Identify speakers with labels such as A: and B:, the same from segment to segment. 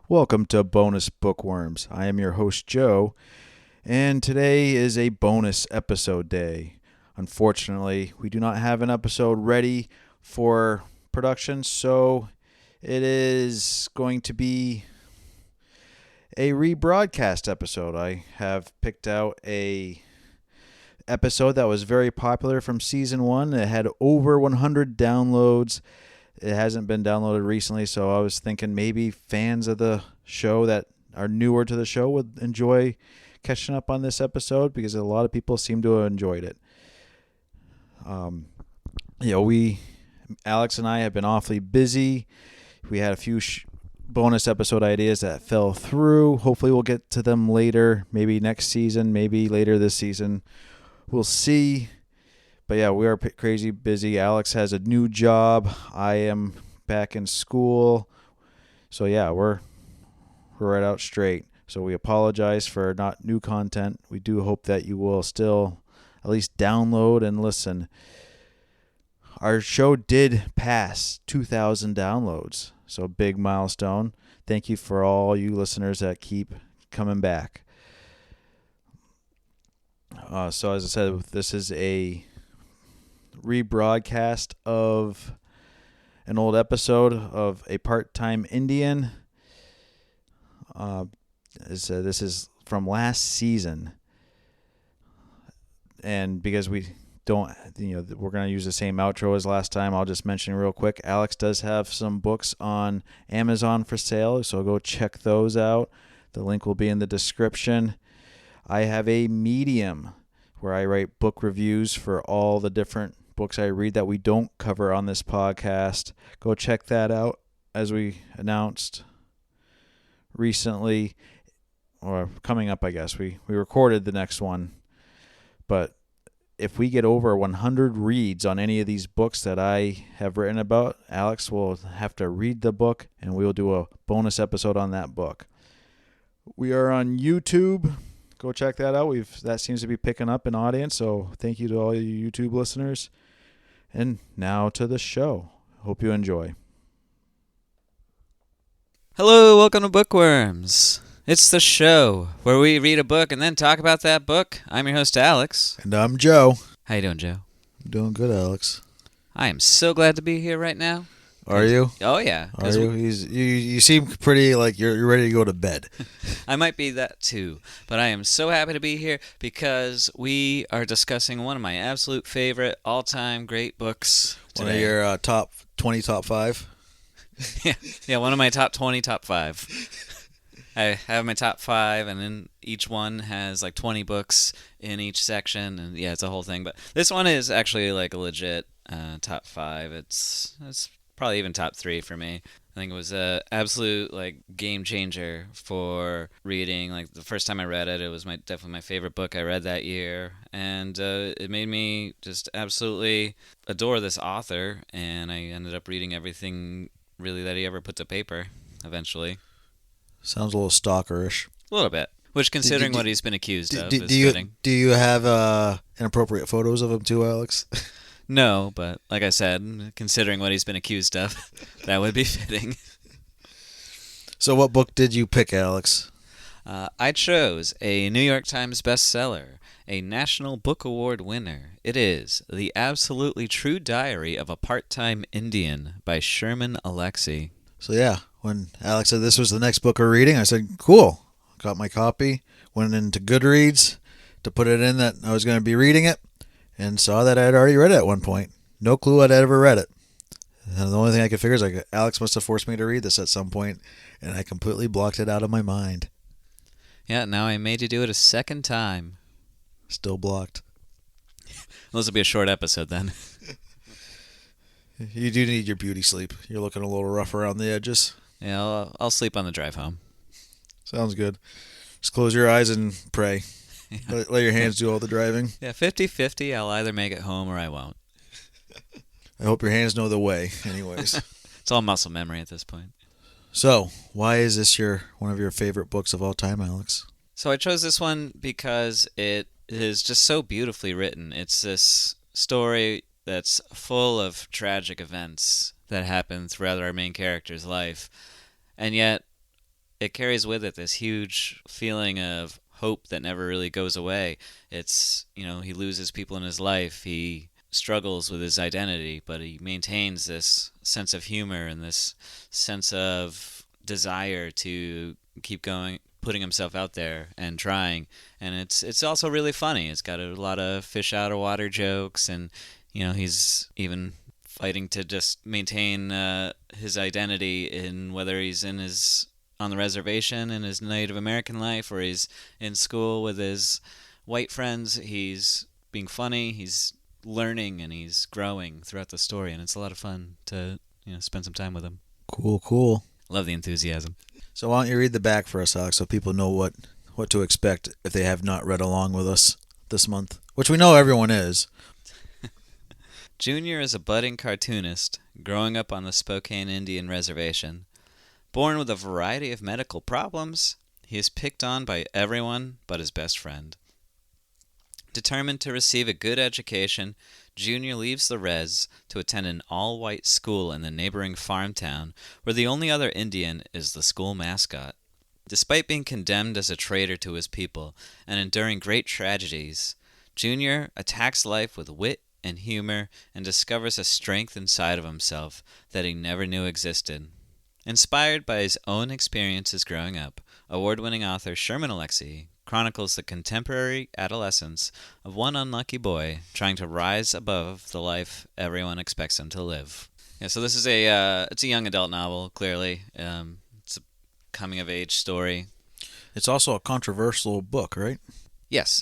A: Welcome to Bonus Bookworms. I am your host, Joe, and today is a bonus episode day. Unfortunately, we do not have an episode ready for production, so it is going to be a rebroadcast episode. I have picked out a episode that was very popular from season 1. It had over 100 downloads. It hasn't been downloaded recently, so I was thinking maybe fans of the show that are newer to the show would enjoy catching up on this episode because a lot of people seem to have enjoyed it. Alex and I have been awfully busy. We had a few bonus episode ideas that fell through. Hopefully we'll get to them later, maybe next season, maybe later this season. We'll see. But yeah, we are crazy busy. Alex has a new job. I am back in school. So yeah, we're right out straight. So we apologize for not new content. We do hope that you will still at least download and listen. Our show did pass 2,000 downloads. So big milestone. Thank you for all you listeners that keep coming back. So as I said, this is a rebroadcast of an old episode of A Part-Time Indian. This is from last season, and because we don't, we're going to use the same outro as last time, I'll just mention real quick, Alex does have some books on Amazon for sale, so go check those out. The link will be in the description. I have a Medium where I write book reviews for all the different books I read that we don't cover on this podcast. Go check that out. As we announced recently, or coming up, I guess, we recorded the next one. But if we get over 100 reads on any of these books that I have written about, Alex will have to read the book, and we'll do a bonus episode on that book. We are on YouTube. Go check that out. That seems to be picking up an audience, so thank you to all you YouTube listeners. And now to the show. Hope you enjoy.
B: Hello, welcome to Bookworms. It's the show where we read a book and then talk about that book. I'm your host, Alex.
A: And I'm Joe.
B: How you doing, Joe?
A: Doing good, Alex.
B: I am so glad to be here right now.
A: Are you?
B: Oh, yeah.
A: Are you? You seem pretty like you're ready to go to bed.
B: I might be that too, but I am so happy to be here because we are discussing one of my absolute favorite all-time great books today.
A: One of your top 20, top 5?
B: yeah, one of my top 20, top 5. I have my top 5, and then each one has like 20 books in each section, and yeah, it's a whole thing. But this one is actually like a legit top 5. It's probably even top 3 for me. I think it was a absolute like game changer for reading. Like the first time I read it, it was definitely my favorite book I read that year, and it made me just absolutely adore this author. And I ended up reading everything really that he ever put to paper. Eventually,
A: sounds a little stalkerish.
B: A little bit. Which, considering what he's been accused of, is fitting.
A: Do you have inappropriate photos of him too, Alex?
B: No, but like I said, considering what he's been accused of, that would be fitting.
A: So what book did you pick, Alex?
B: I chose a New York Times bestseller, a National Book Award winner. It is The Absolutely True Diary of a Part-Time Indian by Sherman Alexie.
A: So yeah, when Alex said this was the next book we're reading, I said, cool. Got my copy, went into Goodreads to put it in that I was going to be reading it, and saw that I had already read it at one point. No clue I'd ever read it. And the only thing I could figure is like Alex must have forced me to read this at some point, and I completely blocked it out of my mind.
B: Yeah, now I made you do it a second time.
A: Still blocked.
B: Well, this will be a short episode then.
A: You do need your beauty sleep. You're looking a little rough around the edges.
B: Yeah, I'll sleep on the drive home.
A: Sounds good. Just close your eyes and pray. Yeah. Let your hands do all the driving.
B: Yeah, 50-50. I'll either make it home or I won't.
A: I hope your hands know the way, anyways.
B: It's all muscle memory at this point.
A: So, why is this one of your favorite books of all time, Alex?
B: So I chose this one because it is just so beautifully written. It's this story that's full of tragic events that happen throughout our main character's life. And yet, it carries with it this huge feeling of hope that never really goes away. It's, he loses people in his life. He struggles with his identity, but he maintains this sense of humor and this sense of desire to keep going, putting himself out there and trying. And it's also really funny. It's got a lot of fish out of water jokes, and he's even fighting to just maintain his identity in whether he's on the reservation in his Native American life or he's in school with his white friends. He's being funny, he's learning, and he's growing throughout the story, and it's a lot of fun to spend some time with him.
A: Cool.
B: Love the enthusiasm.
A: So why don't you read the back for us, Alex, so people know what to expect if they have not read along with us this month, which we know everyone is.
B: Junior is a budding cartoonist growing up on the Spokane Indian Reservation. Born with a variety of medical problems, he is picked on by everyone but his best friend. Determined to receive a good education, Junior leaves the res to attend an all-white school in the neighboring farm town, where the only other Indian is the school mascot. Despite being condemned as a traitor to his people and enduring great tragedies, Junior attacks life with wit and humor and discovers a strength inside of himself that he never knew existed. Inspired by his own experiences growing up, award-winning author Sherman Alexie chronicles the contemporary adolescence of one unlucky boy trying to rise above the life everyone expects him to live. Yeah, so this is it's a young adult novel, clearly. It's a coming-of-age story.
A: It's also a controversial book, right?
B: Yes.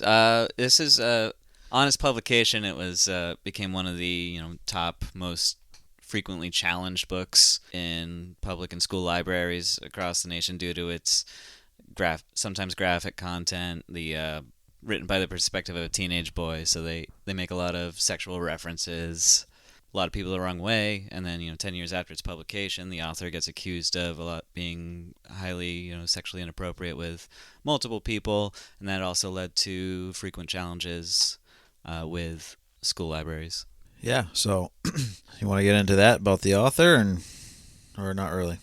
B: This is on its publication. It was became one of the top most frequently challenged books in public and school libraries across the nation due to its sometimes graphic content, the written by the perspective of a teenage boy, so they make a lot of sexual references, a lot of people the wrong way, and then 10 years after its publication, the author gets accused of a lot being highly sexually inappropriate with multiple people, and that also led to frequent challenges with school libraries.
A: Yeah, so you want to get into that about the author, or not really?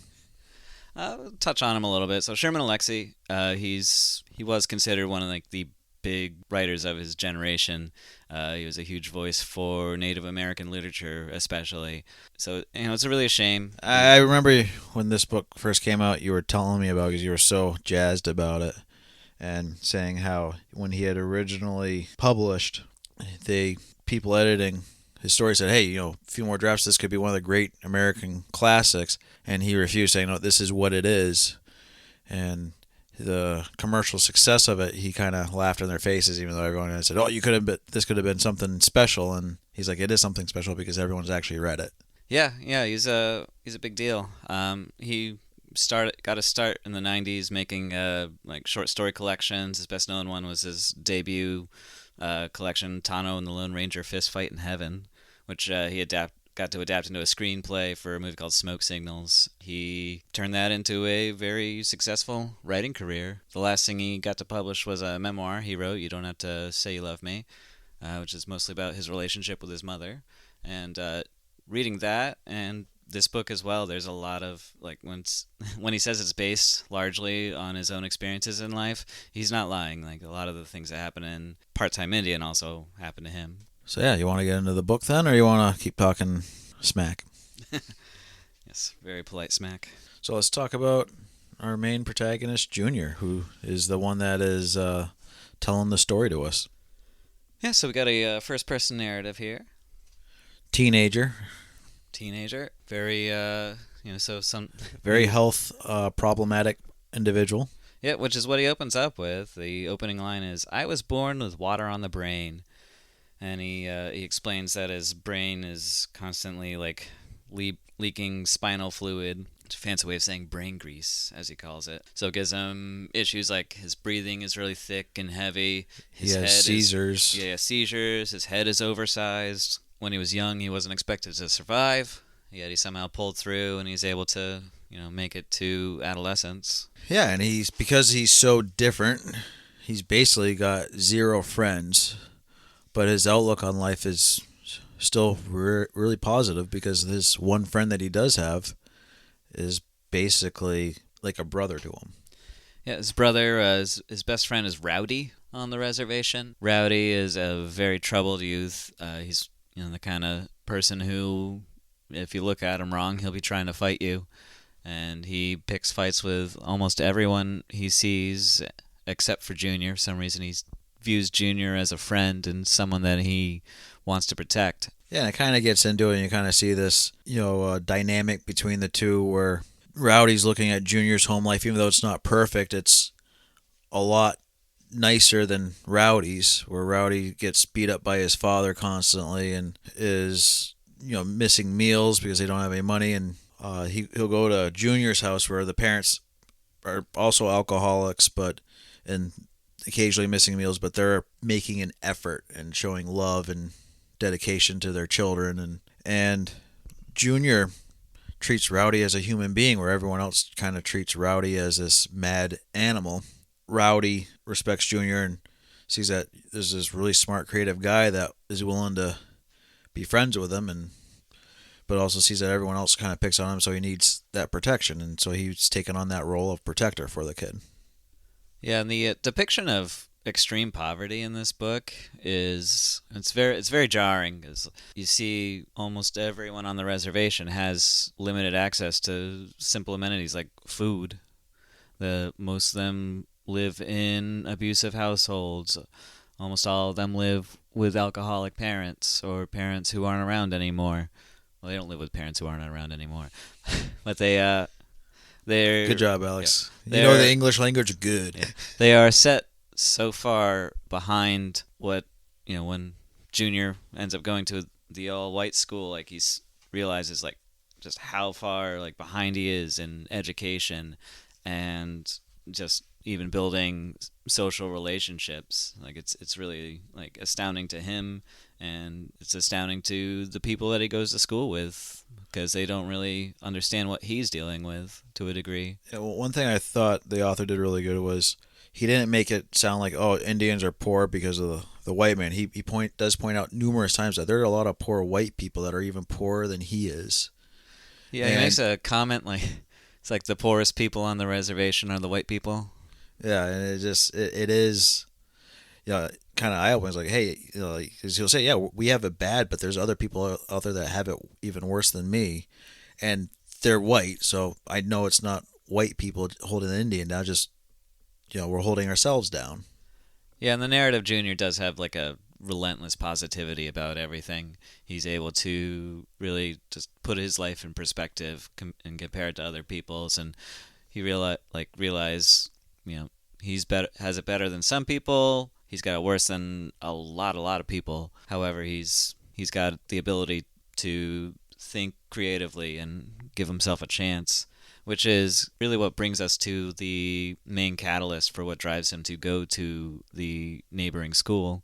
B: Touch on him a little bit. So Sherman Alexie, he was considered one of the big writers of his generation. He was a huge voice for Native American literature, especially. So it's really a shame.
A: I remember when this book first came out, you were telling me about it because you were so jazzed about it, and saying how when he had originally published, people editing his story said, hey, a few more drafts, this could be one of the great American classics. And he refused, saying, no, this is what it is. And the commercial success of it, he kind of laughed in their faces, even though everyone had said, oh, this could have been something special. And he's like, it is something special because everyone's actually read it.
B: Yeah, he's a big deal. He got a start in the 90s making short story collections. His best known one was his debut collection, Tano and the Lone Ranger Fist Fight in Heaven, which he got to adapt into a screenplay for a movie called Smoke Signals. He turned that into a very successful writing career. The last thing he got to publish was a memoir he wrote, You Don't Have to Say You Love Me, which is mostly about his relationship with his mother. And reading that and this book as well, there's a lot of, when he says it's based largely on his own experiences in life, he's not lying. A lot of the things that happen in Part-Time Indian also happen to him.
A: So yeah, you want to get into the book then, or you want to keep talking smack?
B: Yes, very polite smack.
A: So let's talk about our main protagonist, Junior, who is the one that is telling the story to us.
B: Yeah, so we got a first-person narrative here.
A: Teenager,
B: very
A: very health problematic individual.
B: Yeah, which is what he opens up with. The opening line is, I was born with water on the brain. And he explains that his brain is constantly leaking spinal fluid. It's a fancy way of saying brain grease, as he calls it. So it gives him issues like his breathing is really thick and heavy.
A: He has seizures.
B: Seizures. His head is oversized. When he was young, he wasn't expected to survive. Yet he somehow pulled through, and he's able to, make it to adolescence.
A: Yeah, and because he's so different, he's basically got zero friends. But his outlook on life is still really positive because this one friend that he does have is basically like a brother to him.
B: Yeah, his brother, his best friend is Rowdy on the reservation. Rowdy is a very troubled youth. He's the kind of person who, if you look at him wrong, he'll be trying to fight you, and he picks fights with almost everyone he sees, except for Junior. For some reason, he views Junior as a friend and someone that he wants to protect.
A: Yeah, and it kind of gets into it, and you kind of see this, dynamic between the two where Rowdy's looking at Junior's home life, even though it's not perfect, it's a lot nicer than Rowdy's, where Rowdy gets beat up by his father constantly and is, missing meals because they don't have any money, and he'll go to Junior's house where the parents are also alcoholics, and occasionally missing meals, but they're making an effort and showing love and dedication to their children, and Junior treats Rowdy as a human being, where everyone else kind of treats Rowdy as this mad animal. Rowdy respects Junior and sees that there's this really smart, creative guy that is willing to be friends with him, but also sees that everyone else kind of picks on him, so he needs that protection, and so he's taken on that role of protector for the kid.
B: Yeah, and the depiction of extreme poverty in this book it's very jarring, because you see almost everyone on the reservation has limited access to simple amenities like food. Most of them live in abusive households. Almost all of them live with alcoholic parents or parents who aren't around anymore. Well, they don't live with parents who aren't around anymore, but they're
A: good job, Alex.
B: Yeah,
A: you know the English language good.
B: Yeah, they are set so far behind what when Junior ends up going to the all-white school, like he realizes like just how far like behind he is in education and just even building social relationships. Like it's really like astounding to him, and it's astounding to the people that he goes to school with, because they don't really understand what he's dealing with to a degree.
A: Yeah, well, one thing I thought the author did really good was he didn't make it sound like, oh, Indians are poor because of the white man. He does point out numerous times that there are a lot of poor white people that are even poorer than he is.
B: Yeah, he makes a comment like it's like the poorest people on the reservation are the white people.
A: Yeah, and it is, kind of eye-opening. It's like, hey, because he'll say, yeah, we have it bad, but there's other people out there that have it even worse than me, and they're white, so I know it's not white people holding the Indian down, just, we're holding ourselves down.
B: Yeah, and the narrative Junior does have like a relentless positivity about everything. He's able to really just put his life in perspective and compare it to other people's, and he realize he's has it better than some people. He's got it worse than a lot of people. However, he's got the ability to think creatively and give himself a chance, which is really what brings us to the main catalyst for what drives him to go to the neighboring school,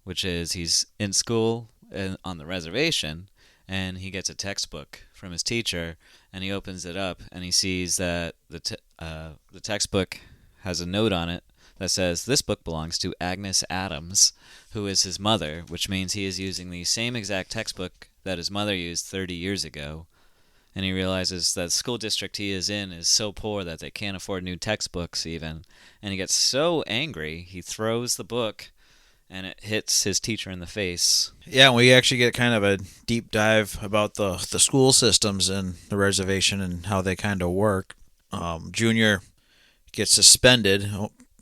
B: which is he's in school on the reservation, and he gets a textbook from his teacher, and he opens it up, and he sees that the textbook has a note on it that says, "This book belongs to Agnes Adams, who is his mother," which means he is using the same exact textbook that his mother used 30 years ago. And he realizes that the school district he is in is so poor that they can't afford new textbooks even. And he gets so angry, he throws the book, and it hits his teacher in the face.
A: Yeah, and we actually get kind of a deep dive about the school systems in the reservation and how they kind of work. Junior gets suspended.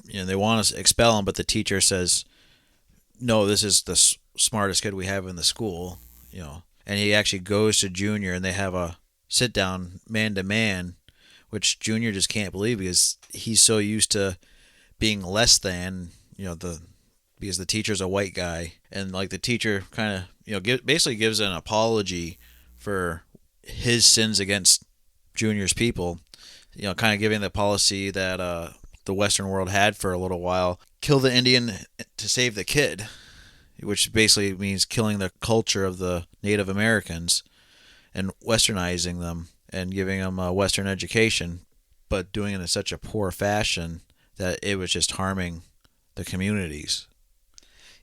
A: They want to expel him, but the teacher says, no, this is the smartest kid we have in the school. And he actually goes to Junior, and they have a sit down man to man, which Junior just can't believe because he's so used to being less than, because the teacher's a white guy, and like the teacher kind of, basically gives an apology for his sins against Junior's people, kind of giving the policy that the Western world had for a little while, kill the Indian to save the kid, which basically means killing the culture of the Native Americans and westernizing them and giving them a Western education, but doing it in such a poor fashion that it was just harming the communities.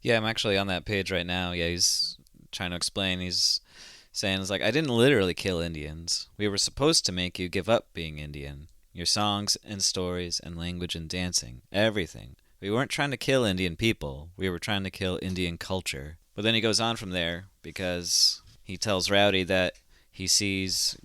B: Yeah, I'm actually on that page right now. Yeah, he's trying to explain. He's saying, it's like, I didn't literally kill Indians. We were supposed to make you give up being Indian, your songs and stories and language and dancing, everything. We weren't trying to kill Indian people. We were trying to kill Indian culture. But then he goes on from there because he tells Rowdy that he sees,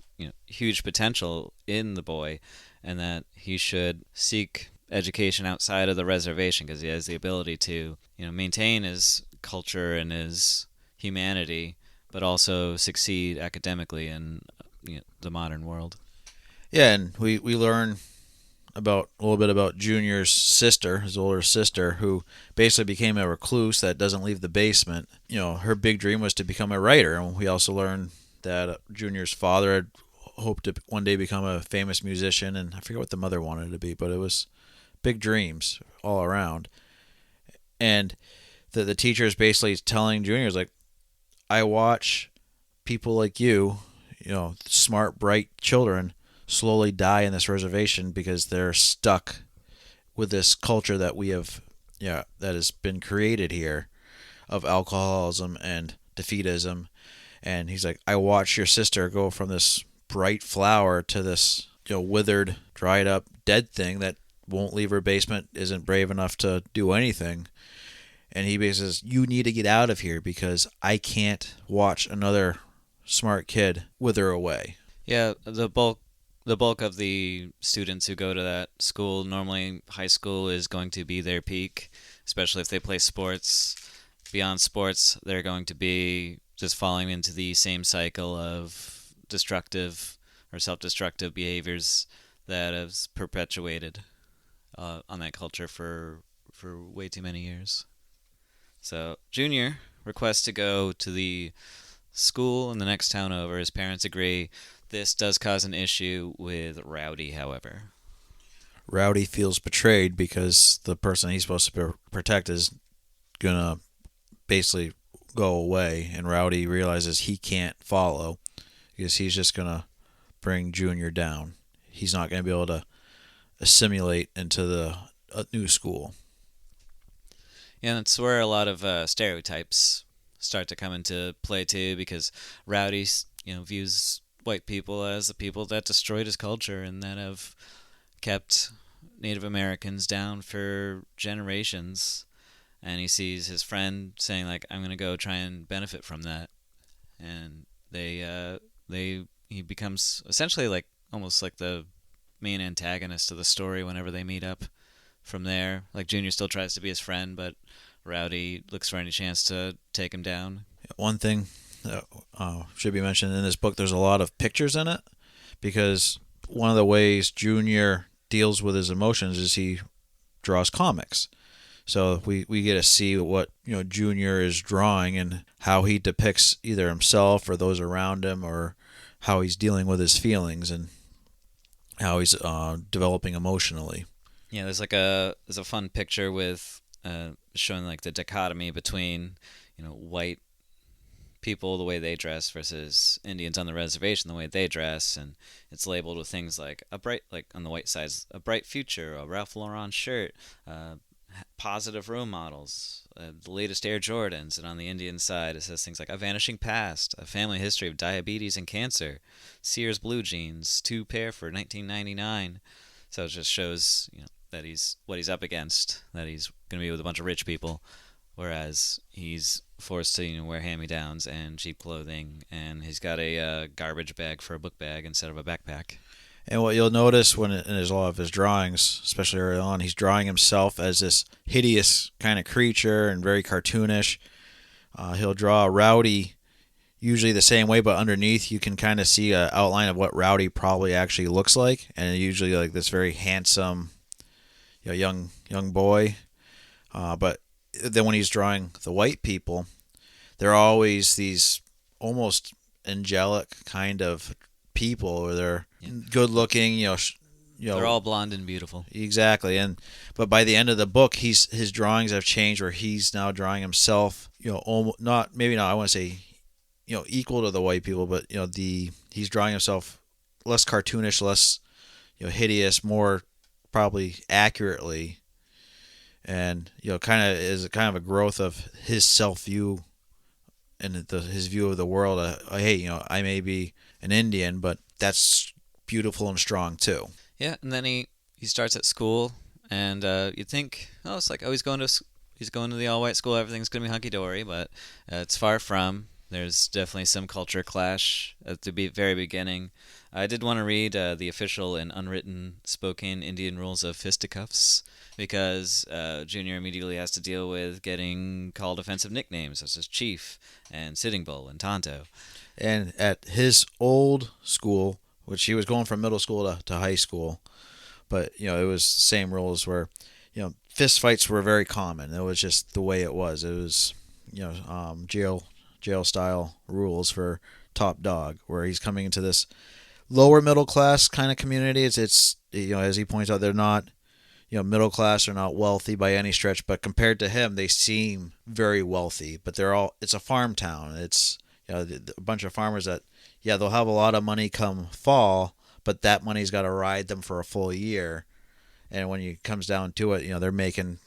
B: huge potential in the boy and that he should seek education outside of the reservation because he has the ability to, maintain his culture and his humanity, but also succeed academically in the modern world.
A: Yeah, and we learn a little bit about Junior's sister, his older sister, who basically became a recluse that doesn't leave the basement. Her big dream was to become a writer, and we also learned that Junior's father had hoped to one day become a famous musician, and I forget what the mother wanted to be, but it was big dreams all around. And the teacher is basically telling Junior, like, I watch people like you, smart, bright children, slowly die in this reservation because they're stuck with this culture that we have, that has been created here of alcoholism and defeatism. And he's like, I watched your sister go from this bright flower to this, withered, dried up, dead thing that won't leave her basement, isn't brave enough to do anything. And he basically says, you need to get out of here because I can't watch another smart kid wither away.
B: Yeah, the bulk of the students who go to that school, normally high school is going to be their peak, especially if they play sports. Beyond sports, they're going to be just falling into the same cycle of destructive or self-destructive behaviors that has perpetuated on that culture for way too many years. So Junior requests to go to the school in the next town over. His parents agree. This does cause an issue with Rowdy, however.
A: Rowdy feels betrayed because the person he's supposed to protect is going to basically go away, and Rowdy realizes he can't follow because he's just going to bring Junior down. He's not going to be able to assimilate into the new school.
B: Yeah, and it's where a lot of stereotypes start to come into play too, because Rowdy, views white people as the people that destroyed his culture and that have kept Native Americans down for generations. And he sees his friend saying, like, I'm going to go try and benefit from that. And he becomes essentially like almost like the main antagonist of the story whenever they meet up. From there, like, Junior still tries to be his friend, but Rowdy looks for any chance to take him down.
A: One thing that should be mentioned in this book, there's a lot of pictures in it, because one of the ways Junior deals with his emotions is he draws comics. So we get to see what Junior is drawing and how he depicts either himself or those around him, or how he's dealing with his feelings and how he's developing emotionally.
B: Yeah, there's a fun picture with showing like the dichotomy between white people, the way they dress, versus Indians on the reservation, the way they dress, and it's labeled with things like on the white side, a bright future, a Ralph Lauren shirt, positive role models, the latest Air Jordans, and on the Indian side it says things like a vanishing past, a family history of diabetes and cancer, Sears blue jeans, 2 pair for $19.99. So it just shows that what he's up against, that he's going to be with a bunch of rich people, whereas he's forced to wear hand-me-downs and cheap clothing, and he's got a garbage bag for a book bag instead of a backpack. And
A: what you'll notice in a lot of his drawings, especially early on, he's drawing himself as this hideous kind of creature and very cartoonish. He'll draw Rowdy usually the same way, but underneath you can kind of see an outline of what Rowdy probably actually looks like, and usually like this very handsome young boy. But then when he's drawing the white people, they're always these almost angelic kind of people, or they're good looking,
B: they're all blonde and beautiful.
A: Exactly. But by the end of the book, his drawings have changed, where he's now drawing himself, almost, not I want to say equal to the white people, but he's drawing himself less cartoonish, less hideous, more probably accurately, and kind of a growth of his self view and his view of the world. Hey, I may be an Indian, but that's beautiful and strong too.
B: Yeah, and then he starts at school, and you'd think, oh, it's like, oh, he's going to the all white school, everything's gonna be hunky dory, but it's far from. There's definitely some culture clash at the very beginning. I did want to read the official and unwritten Spokane Indian rules of fisticuffs because Junior immediately has to deal with getting called offensive nicknames such as Chief and Sitting Bull and Tonto.
A: And at his old school, which he was going from middle school to high school, but it was the same rules where fist fights were very common. It was just the way it was. It was jail style rules for top dog, where he's coming into this lower middle class kind of community. It's as he points out, they're not middle class or not wealthy by any stretch, but compared to him, they seem very wealthy. But it's a farm town. It's a bunch of farmers that they'll have a lot of money come fall, but that money's got to ride them for a full year. And when it comes down to it, they're making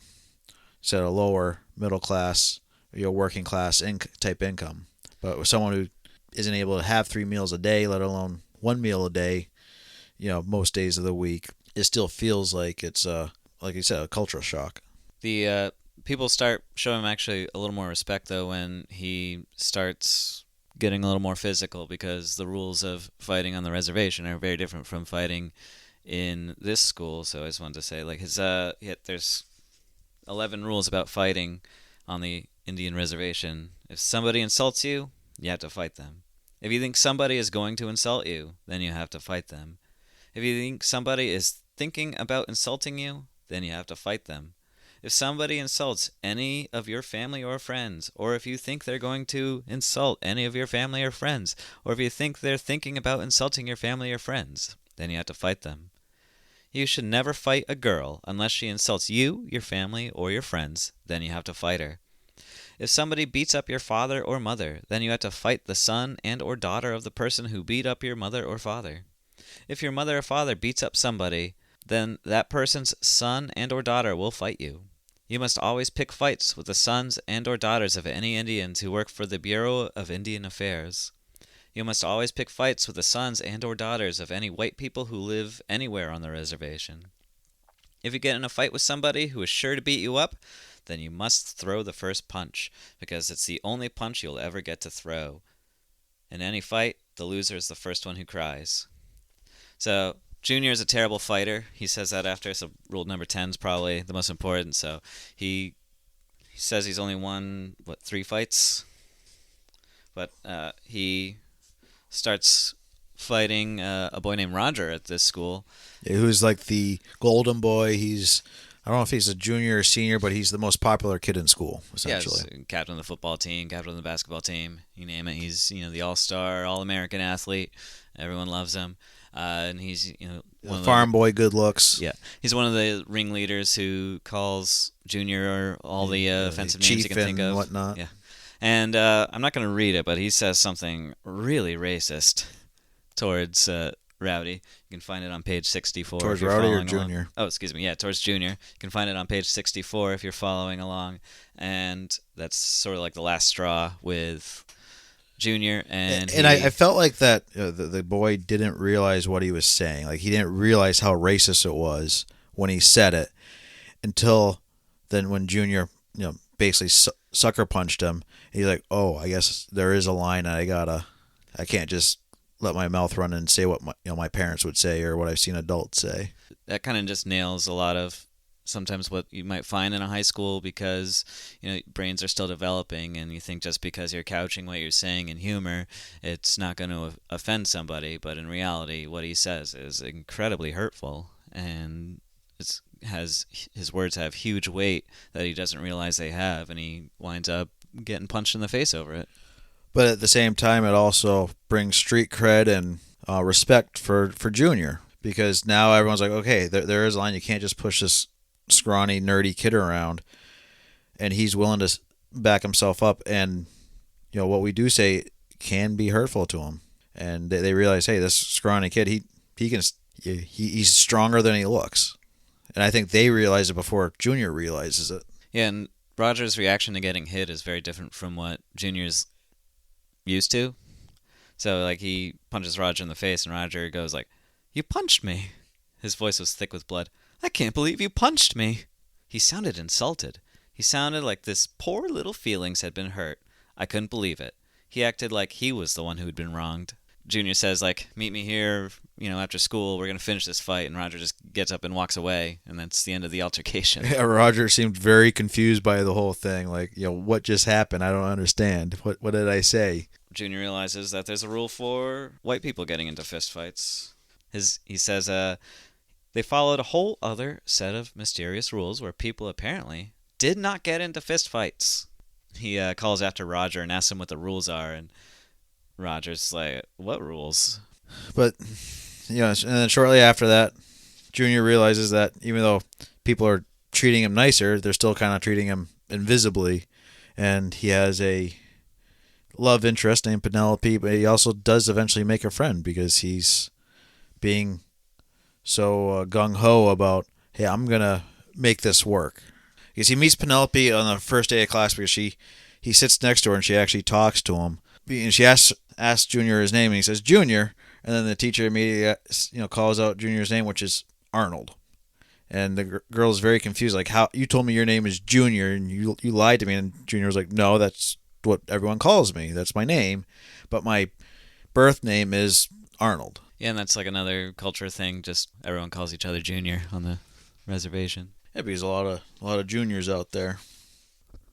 A: a lower middle class, working class type income. But with someone who isn't able to have 3 meals a day, let alone 1 meal a day, most days of the week, it still feels like it's like you said, a cultural shock.
B: The people start showing him actually a little more respect though when he starts getting a little more physical, because the rules of fighting on the reservation are very different from fighting in this school. So I just wanted to say, like, there's 11 rules about fighting on the Indian reservation. If somebody insults you, you have to fight them. If you think somebody is going to insult you, then you have to fight them. If you think somebody is thinking about insulting you, then you have to fight them. If somebody insults any of your family or friends, or if you think they're going to insult any of your family or friends, or if you think they're thinking about insulting your family or friends, then you have to fight them. You should never fight a girl unless she insults you, your family, or your friends, then you have to fight her. If somebody beats up your father or mother, then you have to fight the son and or daughter of the person who beat up your mother or father. If your mother or father beats up somebody, then that person's son and or daughter will fight you. You must always pick fights with the sons and or daughters of any Indians who work for the Bureau of Indian Affairs. You must always pick fights with the sons and or daughters of any white people who live anywhere on the reservation. If you get in a fight with somebody who is sure to beat you up, then you must throw the first punch, because it's the only punch you'll ever get to throw. In any fight, the loser is the first one who cries. So Junior is a terrible fighter. He says that after, so rule number 10 is probably the most important. So he says he's only won, 3 fights? But he starts fighting a boy named Roger at this school.
A: Who's like the golden boy. I don't know if he's a junior or senior, but he's the most popular kid in school, essentially.
B: Yeah, he's captain of the football team, captain of the basketball team, you name it. He's the all-star, all-American athlete. Everyone loves him. And he's one
A: farm boy, good looks.
B: Yeah, he's one of the ringleaders who calls Junior all the offensive names you can think of.
A: And whatnot.
B: Yeah, and I'm not going to read it, but he says something really racist towards Rowdy. You can find it on page 64.
A: Towards Rowdy or Junior?
B: Along. Oh, excuse me. Yeah, towards Junior. You can find it on page 64 if you're following along, and that's sort of like the last straw with Junior, and
A: I felt like that the boy didn't realize what he was saying. Like, he didn't realize how racist it was when he said it until then, when Junior basically sucker punched him. He's like, oh, I guess there is a line I can't just let my mouth run and say what my parents would say or what I've seen adults say.
B: That kind of just nails a lot of sometimes what you might find in a high school, because brains are still developing, and you think just because you're couching what you're saying in humor, it's not going to offend somebody. But in reality, what he says is incredibly hurtful, and his words have huge weight that he doesn't realize they have, and he winds up getting punched in the face over it.
A: But at the same time, it also brings street cred and respect for Junior, because now everyone's like, okay, there is a line. You can't just push this scrawny, nerdy kid around, and he's willing to back himself up. And what we do say can be hurtful to him, and they realize, hey, this scrawny kid, he's stronger than he looks, and I think they realize it before Junior realizes it.
B: Yeah, and Roger's reaction to getting hit is very different from what Junior's used to. So, like, he punches Roger in the face, and Roger goes like, "You punched me," His voice was thick with blood. I can't believe you punched me. He sounded insulted. He sounded like this poor little feelings had been hurt. I couldn't believe it. He acted like he was the one who'd been wronged. Junior says, like, meet me here, after school. We're going to finish this fight. And Roger just gets up and walks away. And that's the end of the altercation.
A: Yeah, Roger seemed very confused by the whole thing. Like, what just happened? I don't understand. What did I say?
B: Junior realizes that there's a rule for white people getting into fistfights. He says they followed a whole other set of mysterious rules where people apparently did not get into fistfights. He calls after Roger and asks him what the rules are, and Roger's like, what rules?
A: But, and then shortly after that, Junior realizes that even though people are treating him nicer, they're still kind of treating him invisibly, and he has a love interest named Penelope, but he also does eventually make a friend because he's being so gung-ho about, hey, I'm going to make this work. Because he meets Penelope on the first day of class because he sits next to her and she actually talks to him. And she asks Junior his name and he says, Junior. And then the teacher immediately calls out Junior's name, which is Arnold. And the girl is very confused, like, how you told me your name is Junior and you lied to me. And Junior was like, no, that's what everyone calls me. That's my name. But my birth name is Arnold.
B: Yeah, and that's like another culture thing. Just everyone calls each other Junior on the reservation.
A: Yeah, because a lot of juniors out there.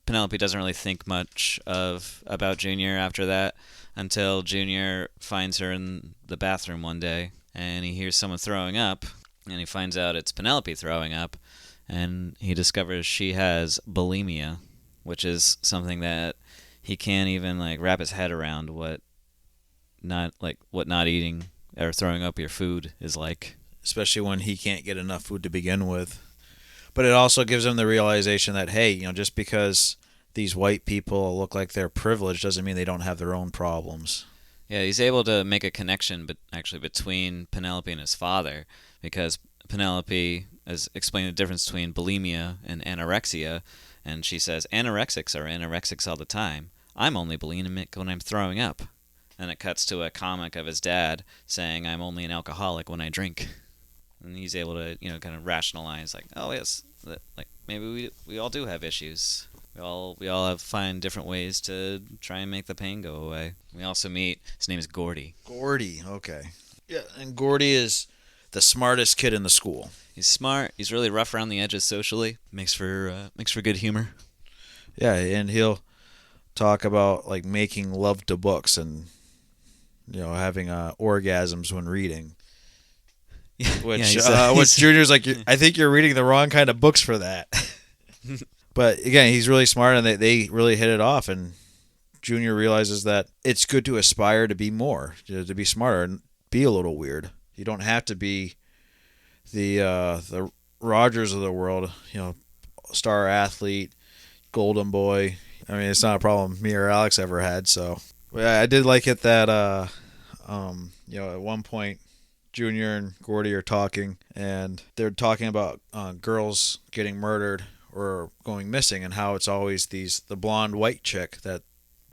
B: Penelope doesn't really think much about Junior after that until Junior finds her in the bathroom one day and he hears someone throwing up and he finds out it's Penelope throwing up and he discovers she has bulimia, which is something that he can't even wrap his head around what not eating or throwing up your food is like.
A: Especially when he can't get enough food to begin with. But it also gives him the realization that, hey, just because these white people look like they're privileged doesn't mean they don't have their own problems.
B: Yeah, he's able to make a connection between Penelope and his father because Penelope has explained the difference between bulimia and anorexia, and she says, anorexics are anorexics all the time. I'm only bulimic when I'm throwing up. And it cuts to a comic of his dad saying, I'm only an alcoholic when I drink. And he's able to, kind of rationalize, oh yes, maybe we all do have issues. We all find different ways to try and make the pain go away. We also meet, his name is Gordy.
A: Gordy, okay. Yeah, and Gordy is the smartest kid in the school.
B: He's smart. He's really rough around the edges socially. Makes for good humor.
A: Yeah, and he'll talk about making love to books and having orgasms when reading. Which Junior's like, I think you're reading the wrong kind of books for that. But again, he's really smart, and they really hit it off. And Junior realizes that it's good to aspire to be more, to be smarter, and be a little weird. You don't have to be the Rogers of the world, star athlete, golden boy. I mean, it's not a problem me or Alex ever had. So I did like it that at one point, Junior and Gordy are talking, and they're talking about girls getting murdered or going missing, and how it's always the blonde white chick that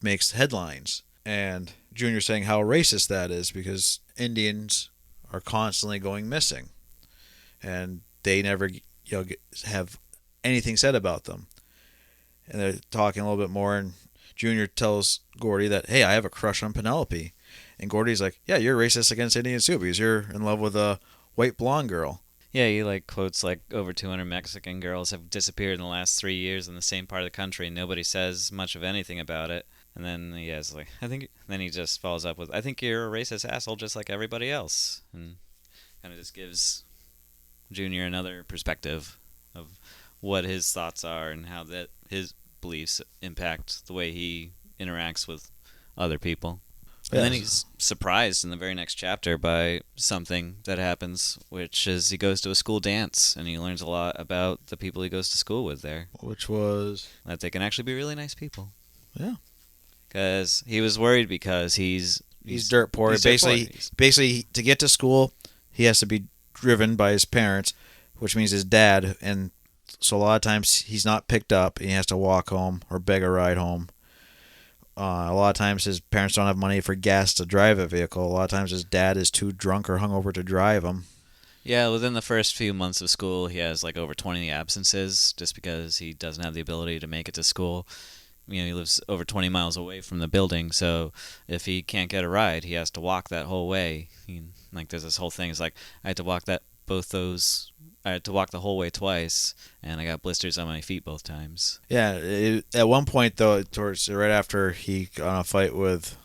A: makes headlines. And Junior saying how racist that is because Indians are constantly going missing, and they never have anything said about them. And they're talking a little bit more, and Junior tells Gordy that, hey, I have a crush on Penelope. And Gordy's like, yeah, you're racist against Indians too because you're in love with a white blonde girl.
B: Yeah, he quotes over 200 Mexican girls have disappeared in the last 3 years in the same part of the country, and nobody says much of anything about it. And then he has then he just follows up with, I think you're a racist asshole just like everybody else. And kind of just gives Junior another perspective of what his thoughts are and how that his beliefs impact the way he interacts with other people. And then he's surprised in the very next chapter by something that happens, which is he goes to a school dance, and he learns a lot about the people he goes to school with there.
A: Which was?
B: That they can actually be really nice people.
A: Yeah.
B: Because he was worried because he's
A: dirt poor. Basically, to get to school, he has to be driven by his parents, which means his dad, and so a lot of times he's not picked up, and he has to walk home or beg a ride home. A lot of times his parents don't have money for gas to drive a vehicle. A lot of times his dad is too drunk or hungover to drive him.
B: Yeah, within the first few months of school, he has like over 20 absences just because he doesn't have the ability to make it to school. He lives over 20 miles away from the building, so if he can't get a ride, he has to walk that whole way. Like there's this whole thing. It's like I had to walk I had to walk the whole way twice, and I got blisters on my feet both times.
A: Yeah, at one point though, towards right after he got in a fight with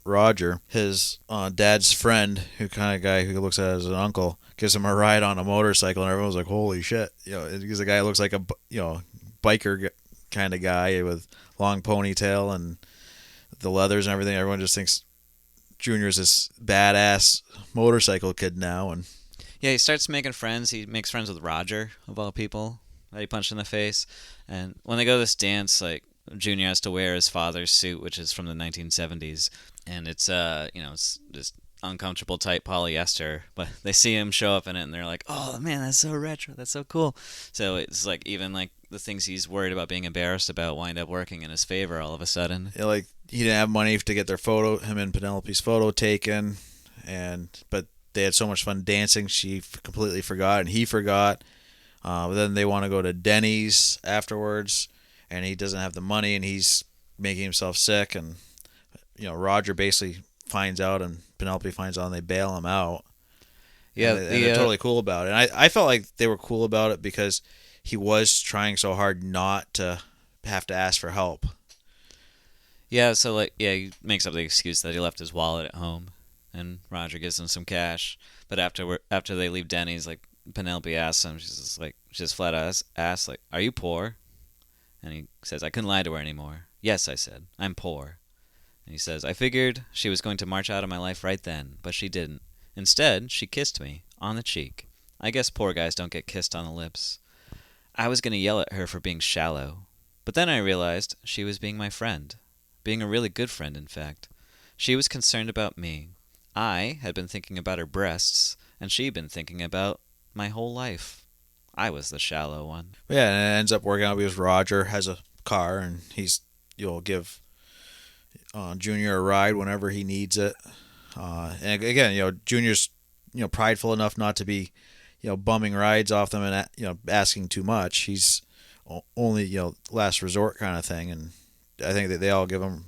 A: Roger, his dad's friend, who kind of guy who looks at as an uncle, gives him a ride on a motorcycle, and everyone's like, "Holy shit!" Because the guy looks like a biker kind of guy with long ponytail and the leathers and everything. Everyone just thinks Junior's this badass motorcycle kid now, and
B: Yeah, he starts making friends. He makes friends with Roger, of all people, that he punched in the face. And when they go to this dance, like Junior has to wear his father's suit, which is from the 1970s, and it's it's just uncomfortable tight polyester. But they see him show up in it, and they're like, "Oh man, that's so retro. That's so cool." So it's like even like the things he's worried about being embarrassed about wind up working in his favor all of a sudden.
A: like he didn't have money to get him and Penelope's photo taken, but they had so much fun dancing, she completely forgot, and he forgot. But then they want to go to Denny's afterwards, and he doesn't have the money, and he's making himself sick, and Roger basically finds out, and Penelope finds out, and they bail him out.
B: Yeah,
A: and they're totally cool about it. And I felt like they were cool about it because he was trying so hard not to have to ask for help.
B: Yeah, so he makes up the excuse that he left his wallet at home, and Roger gives him some cash. But after they leave Denny's, like Penelope asks him, she's just flat out asks, like, "Are you poor?" And he says, "I couldn't lie to her anymore." "Yes," I said, "I'm poor." And he says, "I figured she was going to march out of my life right then, but she didn't. Instead, she kissed me on the cheek. I guess poor guys don't get kissed on the lips. I was going to yell at her for being shallow, but then I realized she was being my friend, being a really good friend, in fact. She was concerned about me. I had been thinking about her breasts, and she'd been thinking about my whole life. I was the shallow one."
A: Yeah, and it ends up working out because Roger has a car, and you'll give Junior a ride whenever he needs it. And again, Junior's prideful enough not to be bumming rides off them and asking too much. He's only last resort kind of thing, and I think that they all give him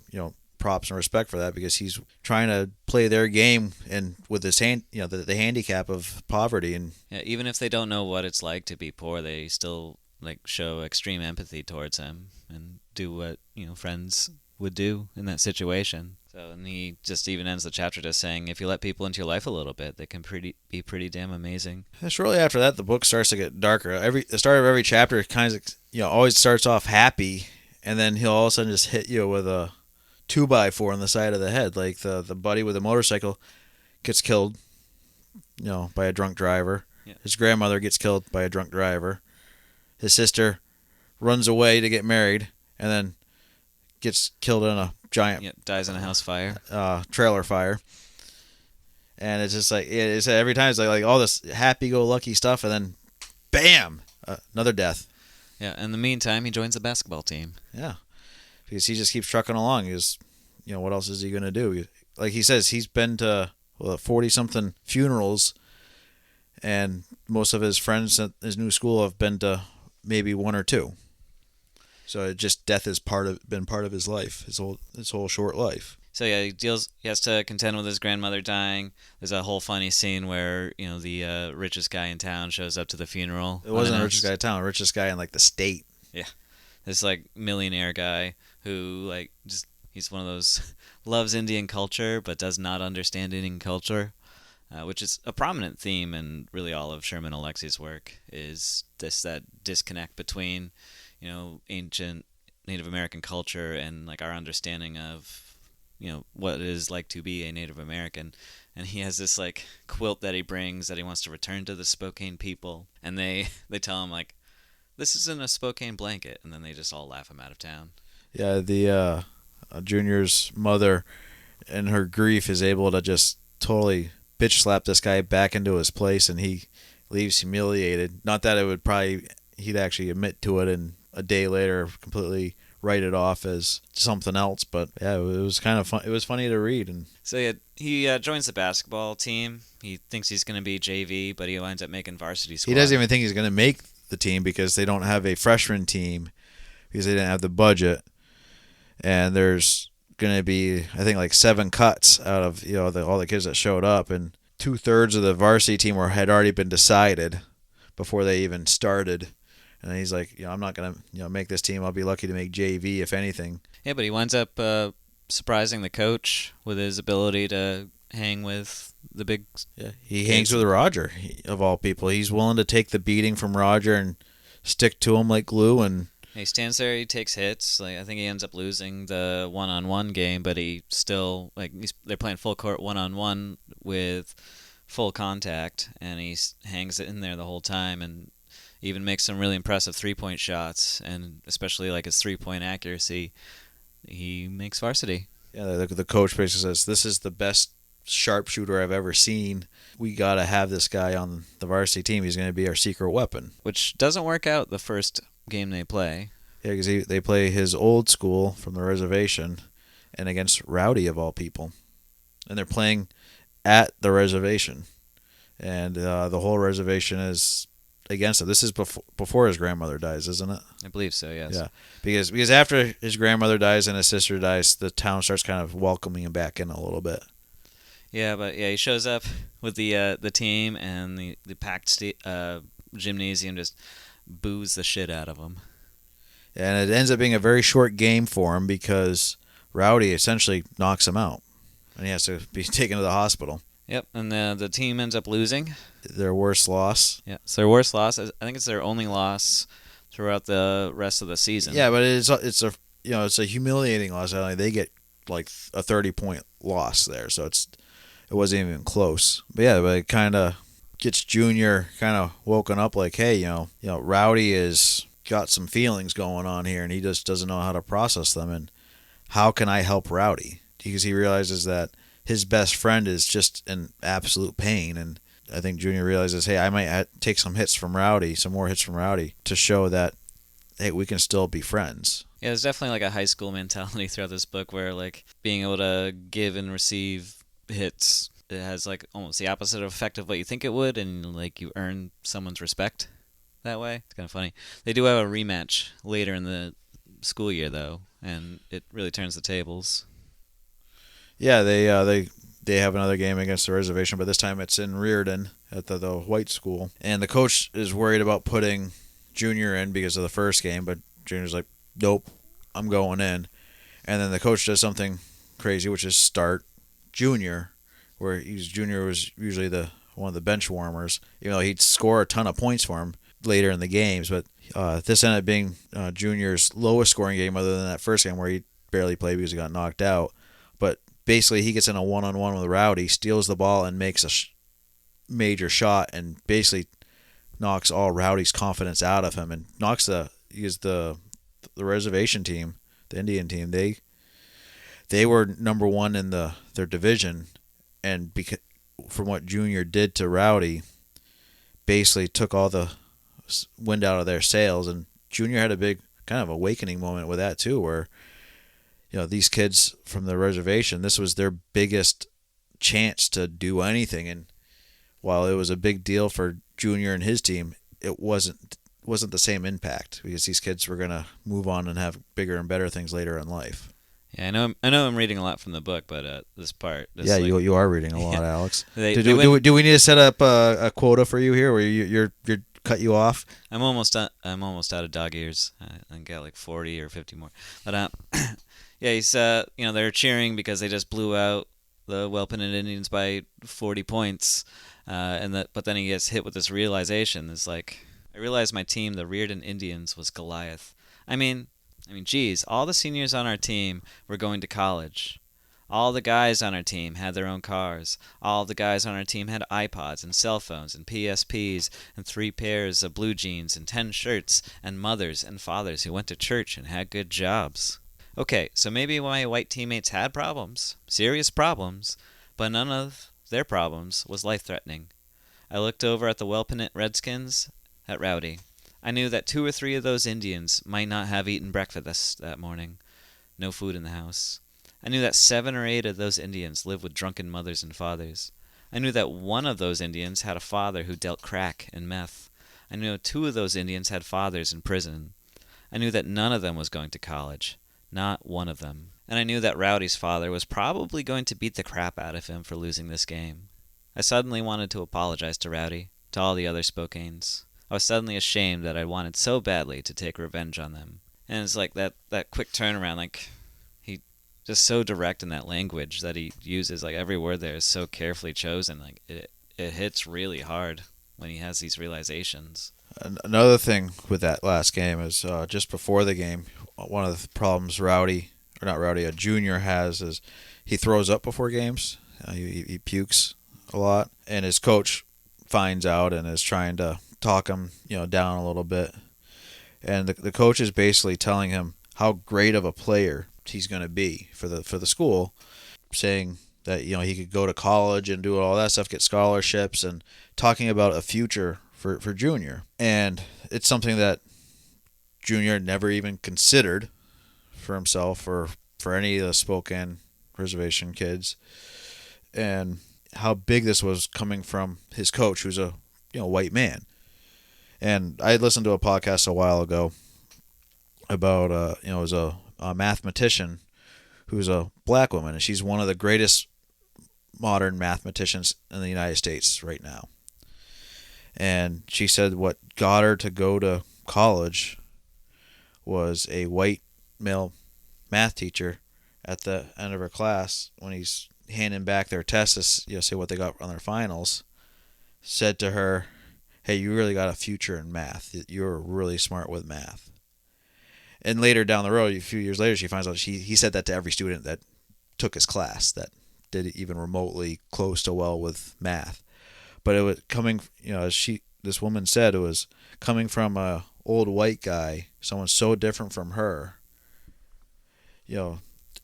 A: props and respect for that because he's trying to play their game and with his the handicap of poverty. And
B: Yeah, even if they don't know what it's like to be poor, they still show extreme empathy towards him and do what friends would do in that situation. So, and he just even ends the chapter just saying, if you let people into your life a little bit, they can be pretty damn amazing.
A: Shortly after that, the book starts to get darker. The start of every chapter kind of always starts off happy, and then he'll all of a sudden just hit you with a 2x4 on the side of the head. Like the buddy with the motorcycle gets killed, by a drunk driver.
B: Yeah.
A: His grandmother gets killed by a drunk driver. His sister runs away to get married, and then gets killed in a giant
B: dies in a house fire,
A: trailer fire. And it's just like it's every time it's like all this happy-go-lucky stuff, and then bam, another death.
B: Yeah. In the meantime, he joins the basketball team.
A: Yeah, because he just keeps trucking along. Because what else is he gonna do? Like he says, he's been to 40-something funerals, and most of his friends at his new school have been to maybe one or two. So death has been part of his life, his whole short life.
B: So yeah, he has to contend with his grandmother dying. There's a whole funny scene where the richest guy in town shows up to the funeral.
A: It wasn't the richest guy in town, the richest guy in the state.
B: Yeah, this millionaire guy who he's one of those loves Indian culture but does not understand Indian culture, which is a prominent theme in really all of Sherman Alexie's work. Is that disconnect between ancient Native American culture and our understanding of what it is like to be a Native American. And he has this quilt that he brings that he wants to return to the Spokane people, and they tell him this isn't a Spokane blanket, and then they just all laugh him out of town.
A: Yeah, the Junior's mother in her grief is able to just totally bitch slap this guy back into his place, and he leaves humiliated. Not that he'd actually admit to it, and a day later completely write it off as something else. But yeah, it was kind of fun. It was funny to read. And
B: So yeah, he joins the basketball team. He thinks he's going to be JV, but he winds up making varsity squad.
A: he doesn't even think he's going to make the team because they don't have a freshman team because they didn't have the budget. And there's going to be, I think, like 7 cuts out of all the kids that showed up, and 2/3 of the varsity team had already been decided before they even started. And he's like, I'm not going to make this team. I'll be lucky to make JV if anything.
B: Yeah, but he winds up surprising the coach with his ability to hang with the big.
A: Yeah, he hangs with Roger, of all people. He's willing to take the beating from Roger and stick to him like glue. And
B: he stands there. He takes hits. Like I think he ends up losing the one-on-one game, but he still they're playing full court one-on-one with full contact, and he hangs it in there the whole time, and even makes some really impressive 3-point shots, and especially like his 3-point accuracy. He makes varsity.
A: Yeah, the coach basically says, "This is the best sharpshooter I've ever seen. We got to have this guy on the varsity team. He's going to be our secret weapon."
B: Which doesn't work out the first game they play.
A: Yeah, because they play his old school from the reservation and against Rowdy, of all people. And they're playing at the reservation. And the whole reservation is against him. This is before his grandmother dies, isn't it?
B: I believe so, yes.
A: Yeah, because after his grandmother dies and his sister dies, the town starts kind of welcoming him back in a little bit.
B: Yeah, but yeah, he shows up with the team, and the packed gymnasium just boos the shit out of him.
A: And it ends up being a very short game for him because Rowdy essentially knocks him out, and he has to be taken to the hospital.
B: Yep, and the team ends up losing.
A: Their worst loss.
B: Yeah, it's their worst loss. I think it's their only loss throughout the rest of the season.
A: Yeah, but it's a humiliating loss. They get like a 30-point loss there, so it wasn't even close. But yeah, but it kind of gets Junior kind of woken up like, hey, Rowdy is got some feelings going on here, and he just doesn't know how to process them. And how can I help Rowdy? Because he realizes that his best friend is just in absolute pain, and I think Junior realizes, hey, I might take some more hits from Rowdy to show that, hey, we can still be friends.
B: Yeah, there's definitely like a high school mentality throughout this book where like being able to give and receive hits, it has like almost the opposite effect of what you think it would, and like you earn someone's respect that way. It's kind of funny. They do have a rematch later in the school year though, and it really turns the tables.
A: Yeah, they have another game against the reservation, but this time it's in Reardon at the white school. And the coach is worried about putting Junior in because of the first game, but Junior's like, nope, I'm going in. And then the coach does something crazy, which is start Junior, where Junior was usually one of the bench warmers, even though he'd score a ton of points for him later in the games. But this ended up being Junior's lowest scoring game other than that first game where he barely played because he got knocked out. But basically, he gets in a one-on-one with Rowdy, steals the ball, and makes a major shot, and basically knocks all Rowdy's confidence out of him, and knocks the reservation team, the Indian team. They were number one in their division, and from what Junior did to Rowdy, basically took all the wind out of their sails, and Junior had a big kind of awakening moment with that too, where these kids from the reservation, this was their biggest chance to do anything. And while it was a big deal for Junior and his team, it wasn't the same impact because these kids were going to move on and have bigger and better things later in life.
B: Yeah, I know I'm reading a lot from the book, but this part.
A: You are reading a lot, Alex.
B: Do
A: we need to set up a quota for you here where you're cut you off?
B: I'm almost out of dog ears. I got like 40 or 50 more. But yeah, he's they're cheering because they just blew out the Wellpinnet Indians by 40 points, but then he gets hit with this realization. It's like, I realized my team, the Reardon Indians, was Goliath. I mean, geez, all the seniors on our team were going to college. All the guys on our team had their own cars. All the guys on our team had iPods and cell phones and PSPs and 3 pairs of blue jeans and 10 shirts and mothers and fathers who went to church and had good jobs. Okay, so maybe my white teammates had problems, serious problems, but none of their problems was life-threatening. I looked over at the Wellpinnet Redskins, at Rowdy. I knew that 2 or 3 of those Indians might not have eaten breakfast that morning. No food in the house. I knew that 7 or 8 of those Indians lived with drunken mothers and fathers. I knew that 1 of those Indians had a father who dealt crack and meth. I knew 2 of those Indians had fathers in prison. I knew that none of them was going to college. Not one of them. And I knew that Rowdy's father was probably going to beat the crap out of him for losing this game. I suddenly wanted to apologize to Rowdy, to all the other Spokanes. I was suddenly ashamed that I wanted so badly to take revenge on them. And it's like that quick turnaround, like, he just so direct in that language that he uses, like, every word there is so carefully chosen, like, it hits really hard when he has these realizations.
A: Another thing with that last game is just before the game, one of the problems Junior has is he throws up before games. He pukes a lot, and his coach finds out and is trying to talk him down a little bit. And the coach is basically telling him how great of a player he's going to be for the school, saying that he could go to college and do all that stuff, get scholarships, and talking about a future for Junior. And it's something that Junior never even considered for himself or for any of the Spokane reservation kids, and how big this was coming from his coach, who's a white man. And I listened to a podcast a while ago about it was a mathematician who's a black woman, and she's one of the greatest modern mathematicians in the United States right now. And she said what got her to go to college was a white male math teacher at the end of her class, when he's handing back their tests to say what they got on their finals, said to her, "Hey, you really got a future in math. You're really smart with math." And later down the road, a few years later, she finds out he said that to every student that took his class that did even remotely close to well with math. But it was coming, as this woman said, it was coming from a old white guy, someone so different from her.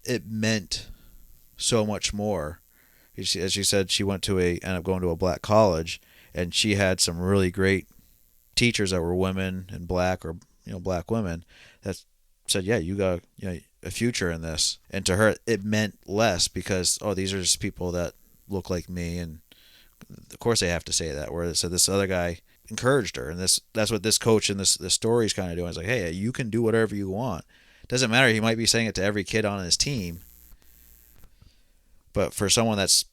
A: It meant so much more. As she said, she ended up going to a black college, and she had some really great teachers that were women and black, or black women, that said, "Yeah, you got a future in this." And to her, it meant less because these are just people that look like me, and of course they have to say that. Whereas so this other guy encouraged her, and that's what this coach in this story is kind of doing. It's like, hey, you can do whatever you want. Doesn't matter. He might be saying it to every kid on his team, but for someone that's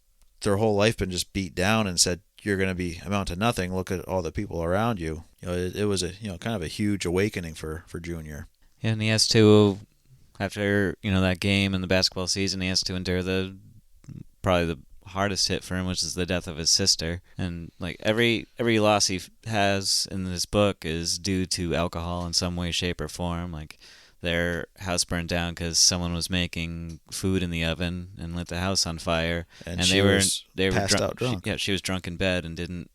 A: their whole life been just beat down and said you're going to amount to nothing, look at all the people around you. It was a kind of a huge awakening for Junior.
B: Yeah, and he has to, after that game in the basketball season, he has to endure probably the hardest hit for him, which is the death of his sister. And like every loss he has in this book is due to alcohol in some way, shape, or form. Like their house burned down because someone was making food in the oven and lit the house on fire, and they were
A: passed out drunk.
B: She was drunk in bed and didn't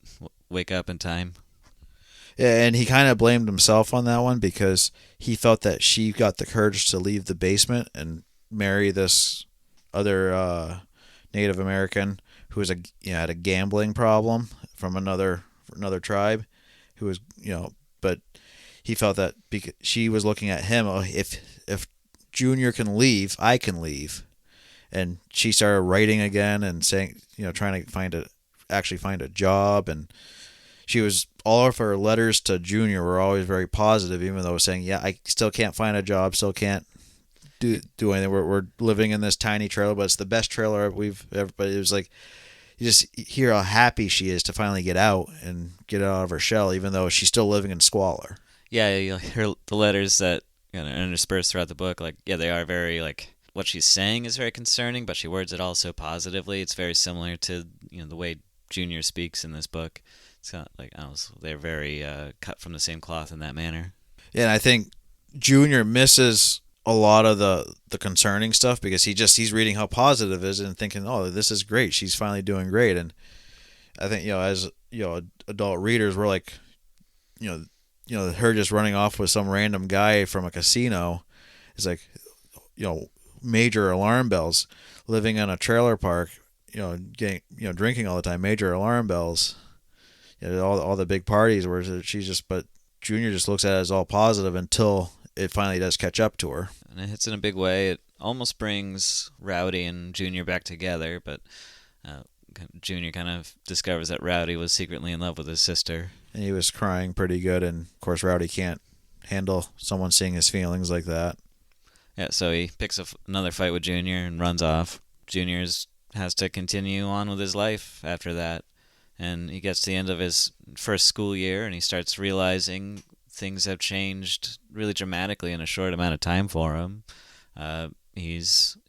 B: wake up in time.
A: Yeah, and he kind of blamed himself on that one because he felt that she got the courage to leave the basement and marry this other Native American who was had a gambling problem from another tribe, who was but he felt that because she was looking at him, if Junior can leave, I can leave. And she started writing again and saying, trying to find a job. And she was, all of her letters to Junior were always very positive, even though it was saying, yeah, I still can't find a job, still can't do anything. We're living in this tiny trailer, but it's the best trailer we've ever. But it was like, you just hear how happy she is to finally get out and get out of her shell, even though she's still living in squalor.
B: Yeah, you'll hear the letters that interspersed throughout the book. Like, yeah, they are very, like, what she's saying is very concerning, but she words it all so positively. It's very similar to the way Junior speaks in this book. It's kind of like, they're very cut from the same cloth in that manner.
A: Yeah, and I think Junior misses a lot of the concerning stuff because he's reading how positive it is and thinking, oh, this is great. She's finally doing great. And I think as adult readers, we're like, her just running off with some random guy from a casino is like, major alarm bells. Living in a trailer park, getting, drinking all the time, major alarm bells. All the big parties where she's just, but Junior just looks at it as all positive until it finally does catch up to her.
B: And it hits in a big way. It almost brings Rowdy and Junior back together, but Junior kind of discovers that Rowdy was secretly in love with his sister.
A: And he was crying pretty good, and of course Rowdy can't handle someone seeing his feelings like that.
B: Yeah, so he picks another fight with Junior and runs off. Junior has to continue on with his life after that. And he gets to the end of his first school year, and he starts realizing things have changed really dramatically in a short amount of time for him. He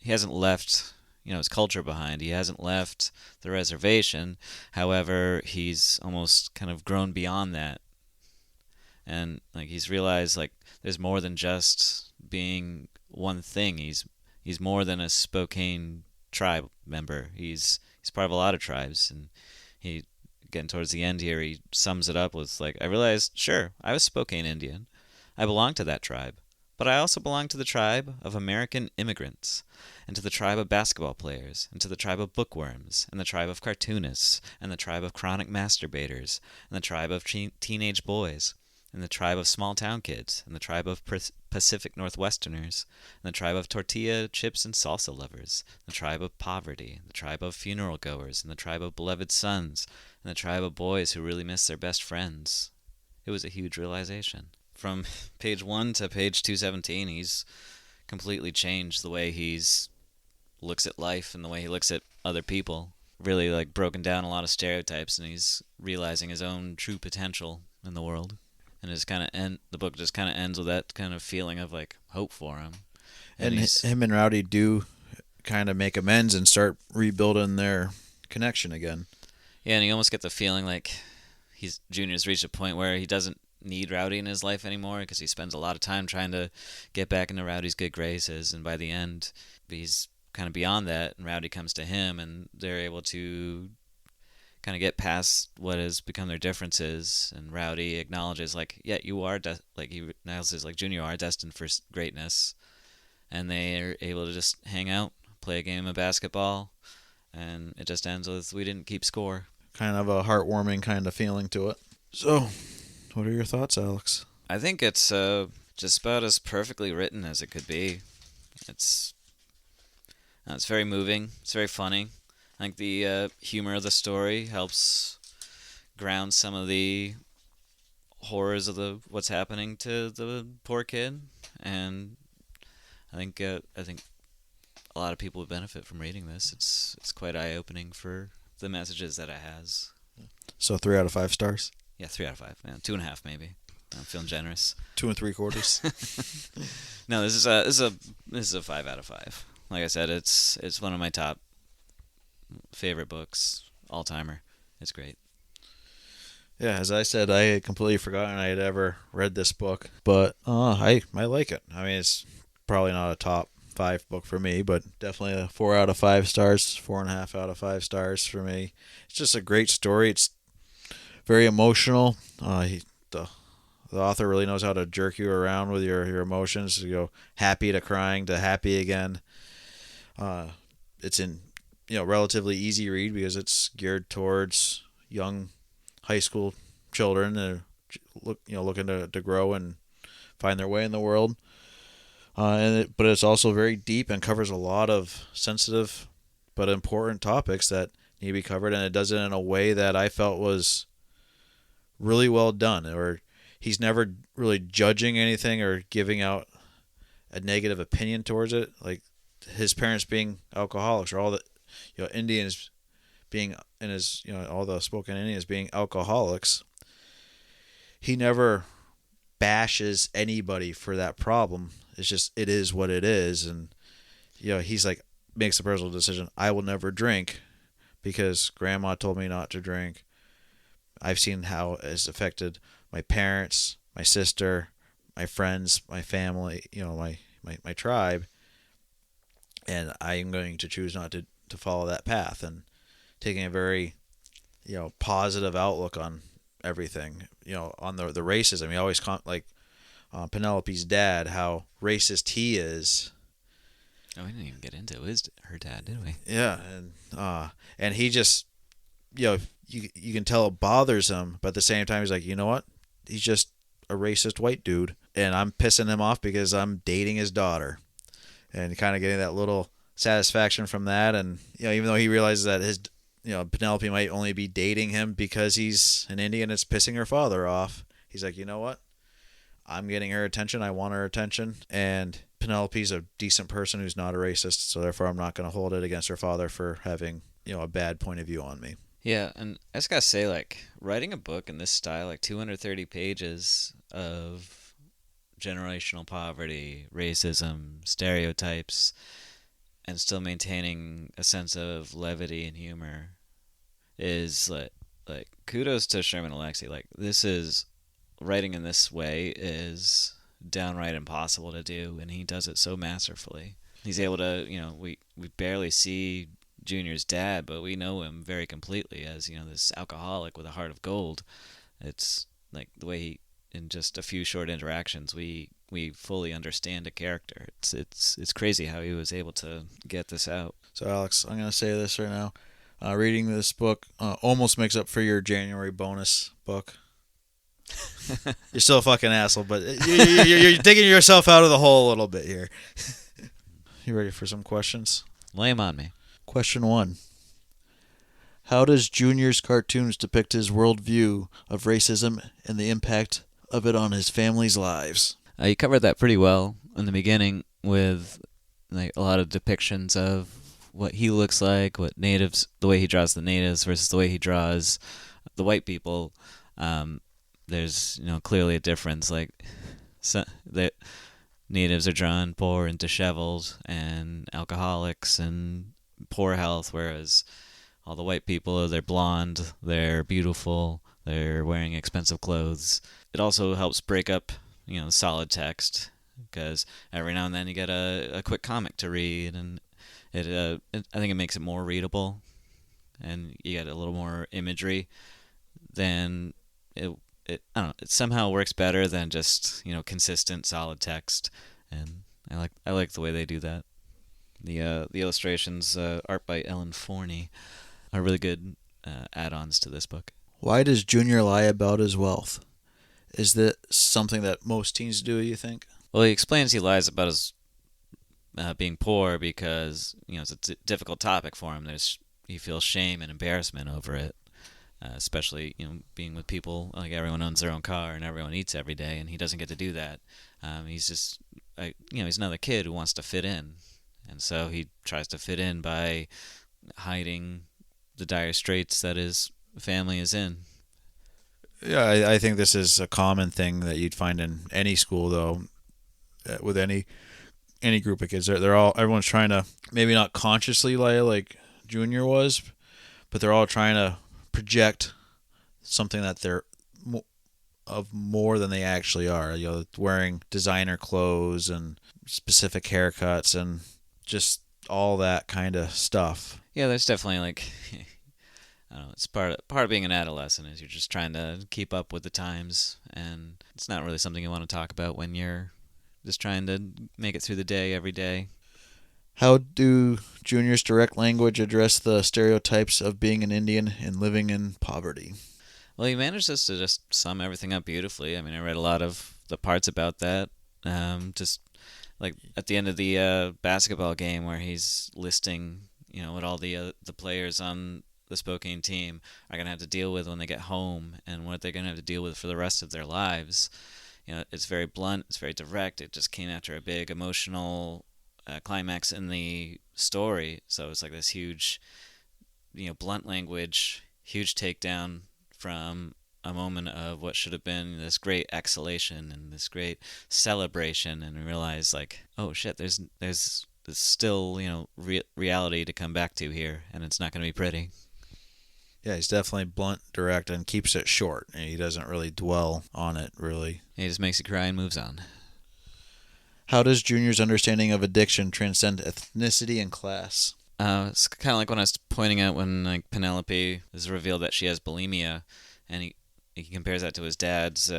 B: hasn't left his culture behind. He hasn't left the reservation. However, he's almost kind of grown beyond that. And he's realized there's more than just being one thing. He's more than a Spokane tribe member. He's part of a lot of tribes, and he getting towards the end here, he sums it up with I realized, sure, I was Spokane Indian. I belong to that tribe. But I also belong to the tribe of American immigrants, and to the tribe of basketball players, and to the tribe of bookworms, and the tribe of cartoonists, and the tribe of chronic masturbators, and the tribe of teenage boys, and the tribe of small-town kids, and the tribe of Pacific Northwesterners, and the tribe of tortilla chips and salsa lovers, and the tribe of poverty, and the tribe of funeral goers, and the tribe of beloved sons, and the tribe of boys who really miss their best friends. It was a huge realization. From page 1 to page 217, he's completely changed the way he looks at life and the way he looks at other people. Really broken down a lot of stereotypes, and he's realizing his own true potential in the world. And the book just kind of ends with that kind of feeling of hope for him.
A: And him and Rowdy do kind of make amends and start rebuilding their connection again.
B: Yeah, and you almost get the feeling Junior's reached a point where he doesn't need Rowdy in his life anymore, because he spends a lot of time trying to get back into Rowdy's good graces, and by the end he's kind of beyond that, and Rowdy comes to him, and they're able to kind of get past what has become their differences, and Rowdy acknowledges yeah, you are he acknowledges Junior are destined for greatness, and they are able to just hang out, play a game of basketball, and it just ends with, we didn't keep score.
A: Kind of a heartwarming kind of feeling to it. So what are your thoughts, Alex?
B: I think it's just about as perfectly written as it could be. It's very moving. It's very funny. I think the humor of the story helps ground some of the horrors of what's happening to the poor kid, and I think a lot of people would benefit from reading this. It's quite eye-opening for the messages that it has.
A: So 3 out of 5 stars.
B: Yeah, 3 out of 5. Yeah, 2.5 maybe. I'm feeling generous.
A: 2 3/4.
B: No, this is a 5 out of 5. Like I said, it's one of my top favorite books, all timer. It's great.
A: Yeah, as I said, I had completely forgotten I had ever read this book, but I like it. I mean, it's probably not a top 5 book for me, but definitely a 4 out of 5 stars, 4.5 out of 5 stars for me. It's just a great story. It's very emotional. The author really knows how to jerk you around with your emotions. You go happy to crying to happy again. It's in relatively easy read because it's geared towards young high school children that are looking to grow and find their way in the world. But it's also very deep and covers a lot of sensitive but important topics that need to be covered, and it does it in a way that I felt was really well done. Or he's never really judging anything or giving out a negative opinion towards it, like his parents being alcoholics, or all the Indians being in his all the Spokane Indians being alcoholics. He never bashes anybody for that problem. It's just, it is what it is, and he's makes a personal decision. I will never drink because grandma told me not to drink. I've seen how it has affected my parents, my sister, my friends, my family, my tribe, and I am going to choose not to follow that path, and taking a very positive outlook on everything. On the racism, he always Penelope's dad, how racist he is.
B: Oh, we didn't even get into her dad, did we?
A: Yeah, and he just you can tell it bothers him, but at the same time he's like, you know what? He's just a racist white dude, and I'm pissing him off because I'm dating his daughter, and kind of getting that little satisfaction from that. And even though he realizes that his Penelope might only be dating him because he's an Indian, it's pissing her father off. He's like, you know what? I'm getting her attention. I want her attention. And Penelope's a decent person who's not a racist, so therefore I'm not going to hold it against her father for having, a bad point of view on me.
B: Yeah, and I just gotta say, writing a book in this style, 230 pages of generational poverty, racism, stereotypes, and still maintaining a sense of levity and humor is kudos to Sherman Alexie. This is writing in this way is downright impossible to do, and he does it so masterfully. He's able to, we barely see Junior's dad, but we know him very completely as, this alcoholic with a heart of gold. It's the way he, in just a few short interactions, we fully understand a character. It's crazy how he was able to get this out.
A: So Alex, I'm going to say this right now. Reading this book almost makes up for your January bonus book. You're still a fucking asshole, but you're digging yourself out of the hole a little bit here. You ready for some questions?
B: Lay 'em on me.
A: Question 1. How does Junior's cartoons depict his worldview of racism and the impact of it on his family's lives?
B: You covered that pretty well in the beginning with a lot of depictions of what he looks like, what natives, the way he draws the natives versus the way he draws the white people. There's clearly a difference. The natives are drawn poor and disheveled and alcoholics and poor health, whereas all the white people, they're blonde, they're beautiful, they're wearing expensive clothes. It also helps break up solid text, because every now and then you get a quick comic to read, and I think it makes it more readable, and you get a little more imagery. Then it I don't know, it somehow works better than just consistent solid text, and I like the way they do that. The illustrations, art by Ellen Forney, are really good add-ons to this book.
A: Why does Junior lie about his wealth? Is that something that most teens do, you think?
B: Well, he explains he lies about his being poor because it's a difficult topic for him. He feels shame and embarrassment over it. Especially being with people, everyone owns their own car and everyone eats every day, and he doesn't get to do that. He's just he's another kid who wants to fit in, and so he tries to fit in by hiding the dire straits that his family is in.
A: Yeah, I think this is a common thing that you'd find in any school, though, with any group of kids. Everyone's trying to maybe not consciously lie like Junior was, but they're all trying to project something that they're of more than they actually are. Wearing designer clothes and specific haircuts and just all that kind of stuff.
B: Yeah, there's definitely I don't know, it's part of being an adolescent is you're just trying to keep up with the times, and it's not really something you want to talk about when you're just trying to make it through the day every day.
A: How do Junior's direct language address the stereotypes of being an Indian and living in poverty?
B: Well, he manages to just sum everything up beautifully. I mean, I read a lot of the parts about that. Just at the end of the basketball game where he's listing, what all the players on the Spokane team are going to have to deal with when they get home and what they're going to have to deal with for the rest of their lives. It's very blunt. It's very direct. It just came after a big emotional climax in the story, so it's this huge, blunt language, huge takedown from a moment of what should have been this great exhalation and this great celebration, and realize oh shit, there's still reality to come back to here, and it's not going to be pretty.
A: Yeah, he's definitely blunt, direct, and keeps it short. And he doesn't really dwell on it, really.
B: He just makes you cry and moves on.
A: How does Junior's understanding of addiction transcend ethnicity and class?
B: It's kind of like when I was pointing out when Penelope is revealed that she has bulimia, and he compares that to his dad's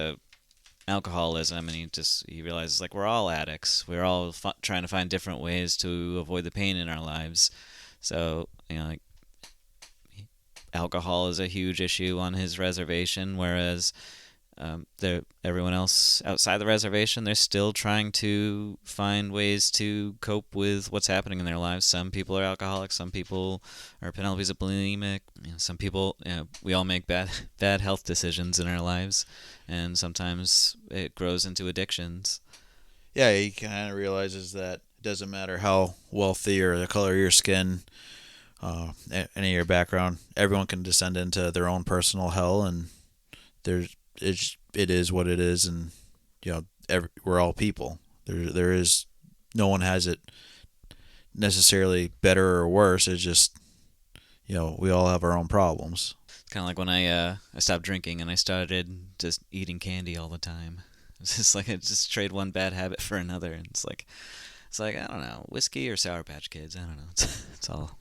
B: alcoholism, and he realizes we're all addicts. We're all trying to find different ways to avoid the pain in our lives. So alcohol is a huge issue on his reservation, whereas everyone else outside the reservation, they're still trying to find ways to cope with what's happening in their lives. Some people are alcoholics, some people are Penelope's a bulimic. Some people, we all make bad health decisions in our lives, and sometimes it grows into addictions.
A: Yeah, he kind of realizes that it doesn't matter how wealthy or the color of your skin, any of your background, everyone can descend into their own personal hell, and it is what it is, and we're all people. There is no one has it necessarily better or worse. It's just we all have our own problems.
B: It's kind of like when I stopped drinking and I started just eating candy all the time. It's just like I just trade one bad habit for another, and it's like I don't know, whiskey or Sour Patch Kids. I don't know. It's all.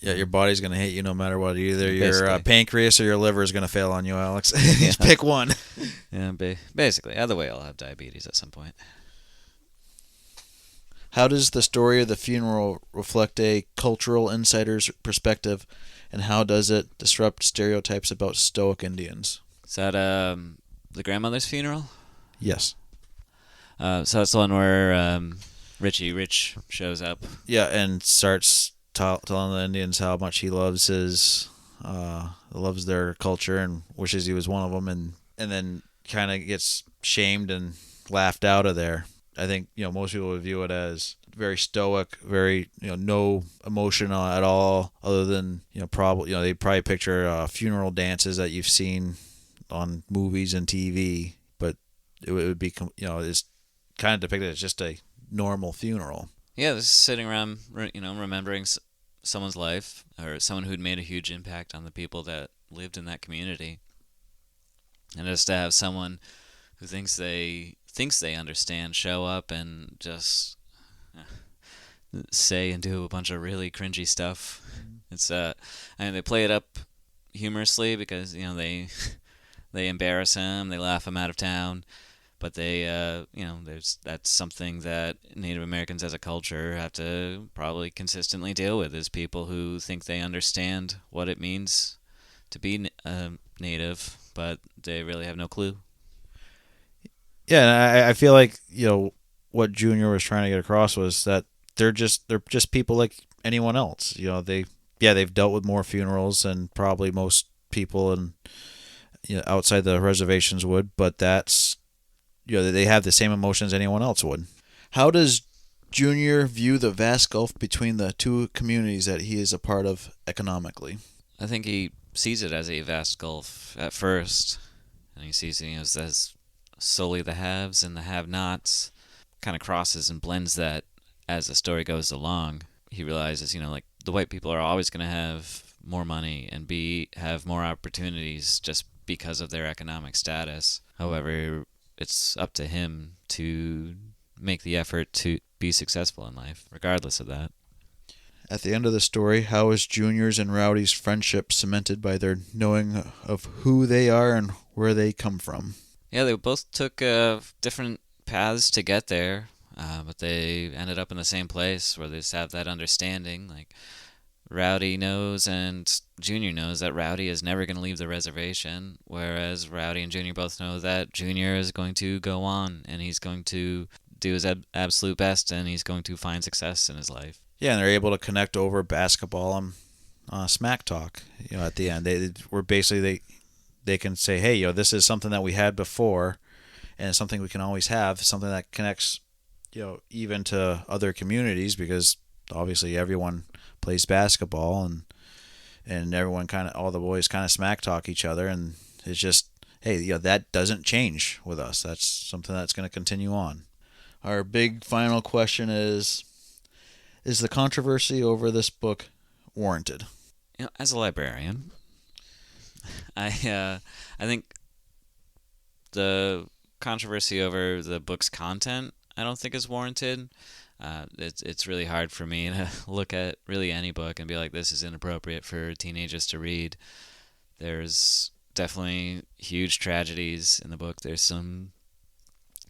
A: Yeah, your body's gonna hate you no matter what. Either your
B: Basically.
A: pancreas or your liver is gonna fail on you, Alex.
B: Yeah.
A: Just pick one.
B: Yeah, basically. Either way, I'll have diabetes at some point.
A: How does the story of the funeral reflect a cultural insider's perspective, and how does it disrupt stereotypes about Stoic Indians?
B: Is that the grandmother's funeral?
A: Yes.
B: So that's the one where Richie Rich shows up.
A: Yeah, and starts telling the Indians how much he loves loves their culture and wishes he was one of them, and then kind of gets shamed and laughed out of there. I think most people would view it as very stoic, very no emotion at all, other than probably they probably picture funeral dances that you've seen on movies and TV, but it would be it's kind of depicted as just a normal funeral.
B: Yeah, just sitting around, remembering someone's life or someone who'd made a huge impact on the people that lived in that community, and just to have someone who thinks they understand show up and just say and do a bunch of really cringy stuff. It's they play it up humorously because they embarrass him, they laugh him out of town, but they that's something that Native Americans as a culture have to probably consistently deal with, is people who think they understand what it means to be Native, but they really have no clue.
A: Yeah, and I feel like what Junior was trying to get across was that they're just people like anyone else. They've dealt with more funerals than probably most people and outside the reservations would, but that's they have the same emotions anyone else would. How does Junior view the vast gulf between the two communities that he is a part of economically?
B: I think he sees it as a vast gulf at first, and he sees it as solely the haves and the have-nots. Kind of crosses and blends that as the story goes along. He realizes, like the white people are always going to have more money and have more opportunities just because of their economic status. However, it's up to him to make the effort to be successful in life, regardless of that.
A: At the end of the story, how is Junior's and Rowdy's friendship cemented by their knowing of who they are and where they come from?
B: Yeah, they both took different paths to get there, but they ended up in the same place where they just have that understanding. Like, Rowdy knows and Junior knows that Rowdy is never going to leave the reservation, whereas Rowdy and Junior both know that Junior is going to go on and he's going to do his absolute best and he's going to find success in his life.
A: Yeah, and they're able to connect over basketball and smack talk. At the end, they were basically they can say, hey, this is something that we had before, and it's something we can always have, something that connects, even to other communities, because obviously everyone plays basketball and everyone all the boys kind of smack talk each other, and it's just, hey, that doesn't change with us. That's something that's going to continue on. Our big final question is the controversy over this book warranted?
B: As a librarian, I think the controversy over the book's content, I don't think is warranted. It's really hard for me to look at really any book and be like, this is inappropriate for teenagers to read. There's definitely huge tragedies in the book. There's some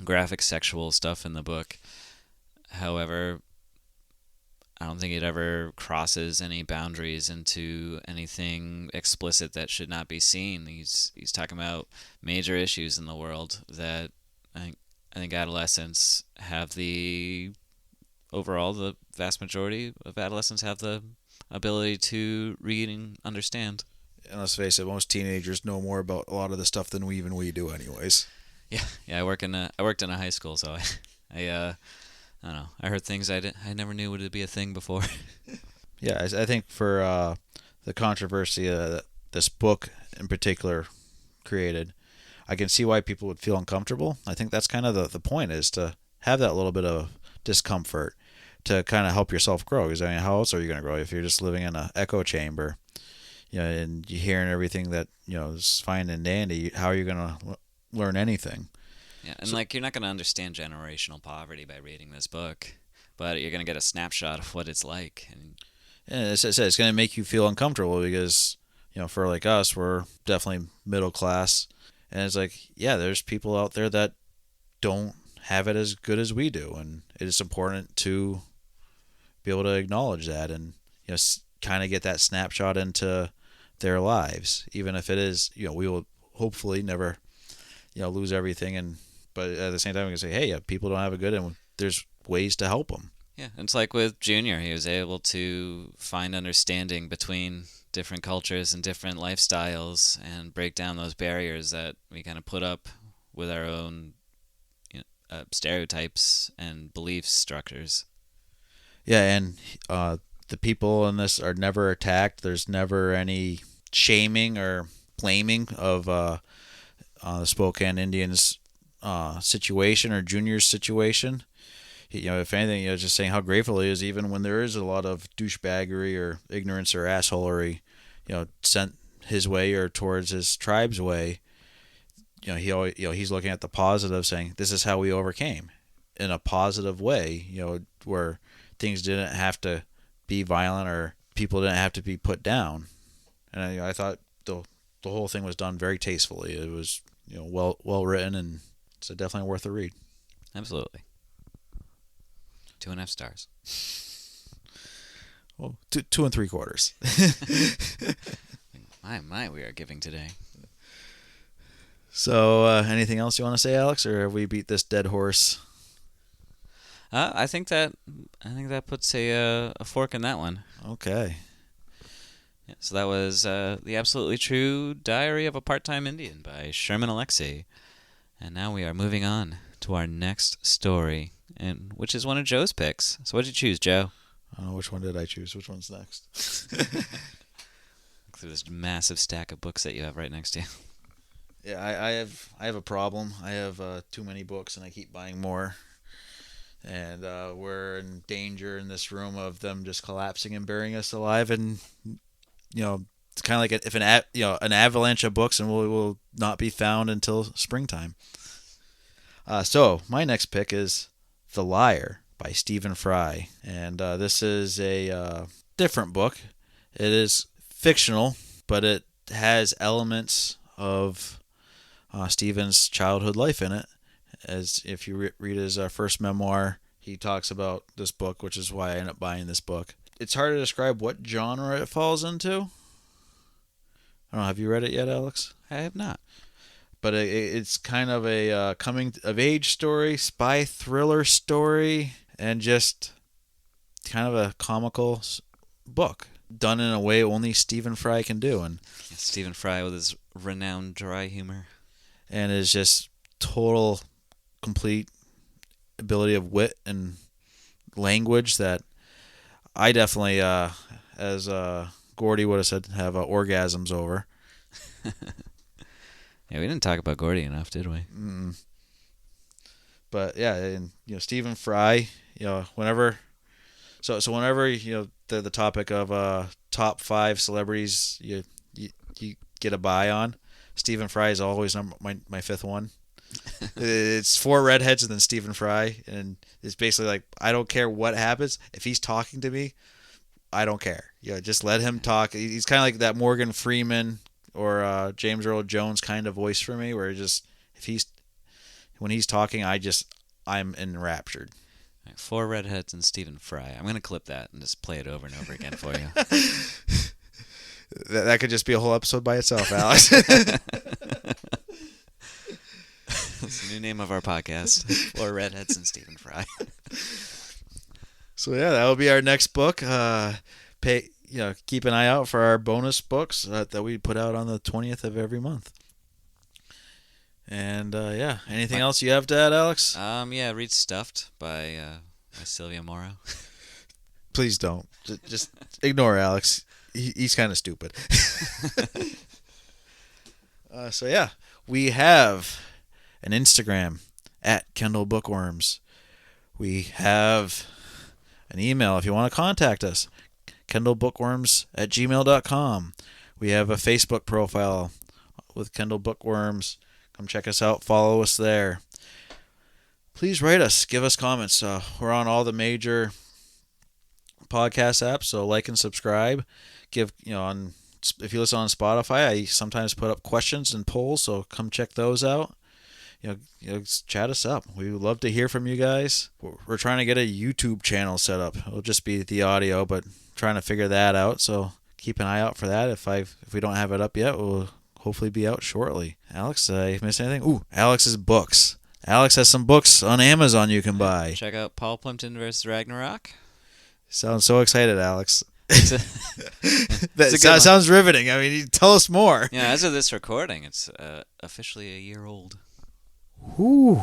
B: graphic sexual stuff in the book. However, I don't think it ever crosses any boundaries into anything explicit that should not be seen. He's talking about major issues in the world that I think adolescents have the vast majority of adolescents have the ability to read and understand.
A: And let's face it, most teenagers know more about a lot of the stuff than we do, anyways.
B: Yeah. I worked in a high school, so I don't know. I heard things I never knew would be a thing before.
A: Yeah, I think for the controversy that this book in particular created, I can see why people would feel uncomfortable. I think that's kind of the point, is to have that little bit of discomfort to kind of help yourself grow. Because I mean, how else are you going to grow if you're just living in an echo chamber, and you're hearing everything that is fine and dandy? How are you going to learn anything?
B: Yeah, and you're not going to understand generational poverty by reading this book, but you're going to get a snapshot of what it's like.
A: And as I said, it's going to make you feel uncomfortable because, for like us, we're definitely middle class. And it's like, yeah, there's people out there that don't have it as good as we do. And it is important to be able to acknowledge that and, kind of get that snapshot into their lives. Even if it is, we will hopefully never, lose everything. But at the same time, we can say, hey, yeah, people don't have it good, and there's ways to help them.
B: Yeah, it's like with Junior. He was able to find understanding between different cultures and different lifestyles and break down those barriers that we kind of put up with our own stereotypes and belief structures.
A: Yeah, and the people in this are never attacked. There's never any shaming or blaming of the Spokane Indians situation or Junior's situation. If anything, just saying how grateful he is, even when there is a lot of douchebaggery or ignorance or assholery, sent his way or towards his tribe's way. He always, he's looking at the positive, saying this is how we overcame, in a positive way. Where things didn't have to be violent or people didn't have to be put down. And I thought the whole thing was done very tastefully. It was well written, and it's definitely worth a read.
B: Absolutely. 2.5 stars.
A: Well, 2 3/4.
B: My, we are giving today.
A: So, anything else you want to say, Alex, or have we beat this dead horse?
B: I think that puts a fork in that one.
A: Okay.
B: Yeah, so that was The Absolutely True Diary of a Part-Time Indian by Sherman Alexie. And now we are moving on to our next story, and which is one of Joe's picks. So what did you choose, Joe?
A: I don't know, which one did I choose? Which one's next?
B: Through this massive stack of books that you have right next to you.
A: Yeah, I have a problem. I have too many books, and I keep buying more. And we're in danger in this room of them just collapsing and burying us alive. And it's kind of like if an avalanche of books, and will not be found until springtime. So my next pick is The Liar by Stephen Fry, and this is a different book. It is fictional, but it has elements of Stephen's childhood life in it. As if you read his first memoir, he talks about this book, which is why I ended up buying this book. It's hard to describe what genre it falls into. I don't know, have you read it yet, Alex?
B: I have not.
A: But it's kind of a coming-of-age story, spy thriller story, and just kind of a comical book, done in a way only Stephen Fry can do. And
B: Stephen Fry with his renowned dry humor.
A: And is just total, complete ability of wit and language that I definitely, as Gordy would have said, have orgasms over.
B: Yeah, we didn't talk about Gordy enough, did we?
A: But yeah, and Stephen Fry, whenever, so whenever the topic of top 5 celebrities you get a buy on, Stephen Fry is always my fifth one. It's 4 redheads and then Stephen Fry, and it's basically like, I don't care what happens. If he's talking to me, I don't care. Just let him talk. He's kind of like that Morgan Freeman or James Earl Jones kind of voice for me, where when he's talking, I'm enraptured.
B: Right, 4 redheads and Stephen Fry. I'm going to clip that and just play it over and over again for you.
A: That could just be a whole episode by itself, Alex.
B: That's the new name of our podcast. 4 redheads and Stephen Fry.
A: So yeah, that will be our next book. Keep an eye out for our bonus books that we put out on the 20th of every month. And anything else you have to add, Alex?
B: Read Stuffed by Sylvia Morrow.
A: Please don't. Just ignore Alex. He's kind of stupid. We have an Instagram at Kendall Bookworms. We have an email if you want to contact us, kendallbookworms@gmail.com. We have a Facebook profile with Kendall Bookworms. Come check us out. Follow us there. Please rate us. Give us comments. We're on all the major podcast apps, so like and subscribe. If you listen on Spotify, I sometimes put up questions and polls, so come check those out. Chat us up. We would love to hear from you guys. We're trying to get a YouTube channel set up. It'll just be the audio, but trying to figure that out. So keep an eye out for that. If we don't have it up yet, we'll hopefully be out shortly. Alex, did I miss anything? Ooh, Alex's books. Alex has some books on Amazon you can buy.
B: Check out Paul Plimpton vs. Ragnarok.
A: Sounds so excited, Alex. That sounds riveting. I mean, tell us more.
B: Yeah, as of this recording, it's officially a year old.
A: Ooh.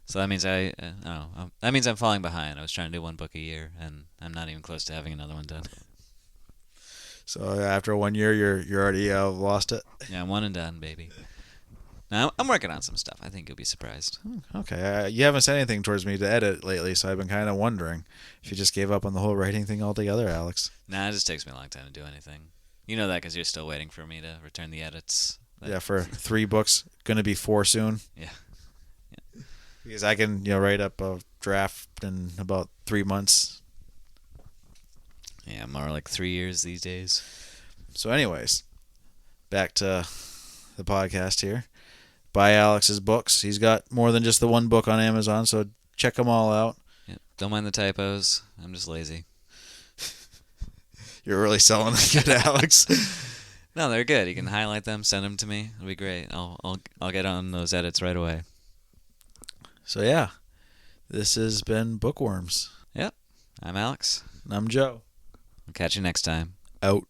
B: So that means that means I'm falling behind. I was trying to do 1 book a year, and I'm not even close to having another one done.
A: So after 1 year, you're already lost it.
B: Yeah, I'm 1 and done, baby. Now I'm working on some stuff. I think you'll be surprised.
A: Okay, you haven't said anything towards me to edit lately, so I've been kind of wondering if you just gave up on the whole writing thing altogether, Alex.
B: Nah, it just takes me a long time to do anything. You know that because you're still waiting for me to return the edits.
A: Yeah, for 3 books, going to be 4 soon.
B: Yeah.
A: Because I can, write up a draft in about 3 months.
B: Yeah, more like 3 years these days.
A: So anyways, back to the podcast here. Buy Alex's books. He's got more than just the 1 book on Amazon, so check them all out.
B: Yeah, don't mind the typos. I'm just lazy.
A: You're really selling it good, Alex.
B: No, they're good. You can highlight them, send them to me. It'll be great. I'll get on those edits right away.
A: So yeah, this has been Bookworms.
B: Yep. I'm Alex.
A: And I'm Joe.
B: I'll catch you next time.
A: Out.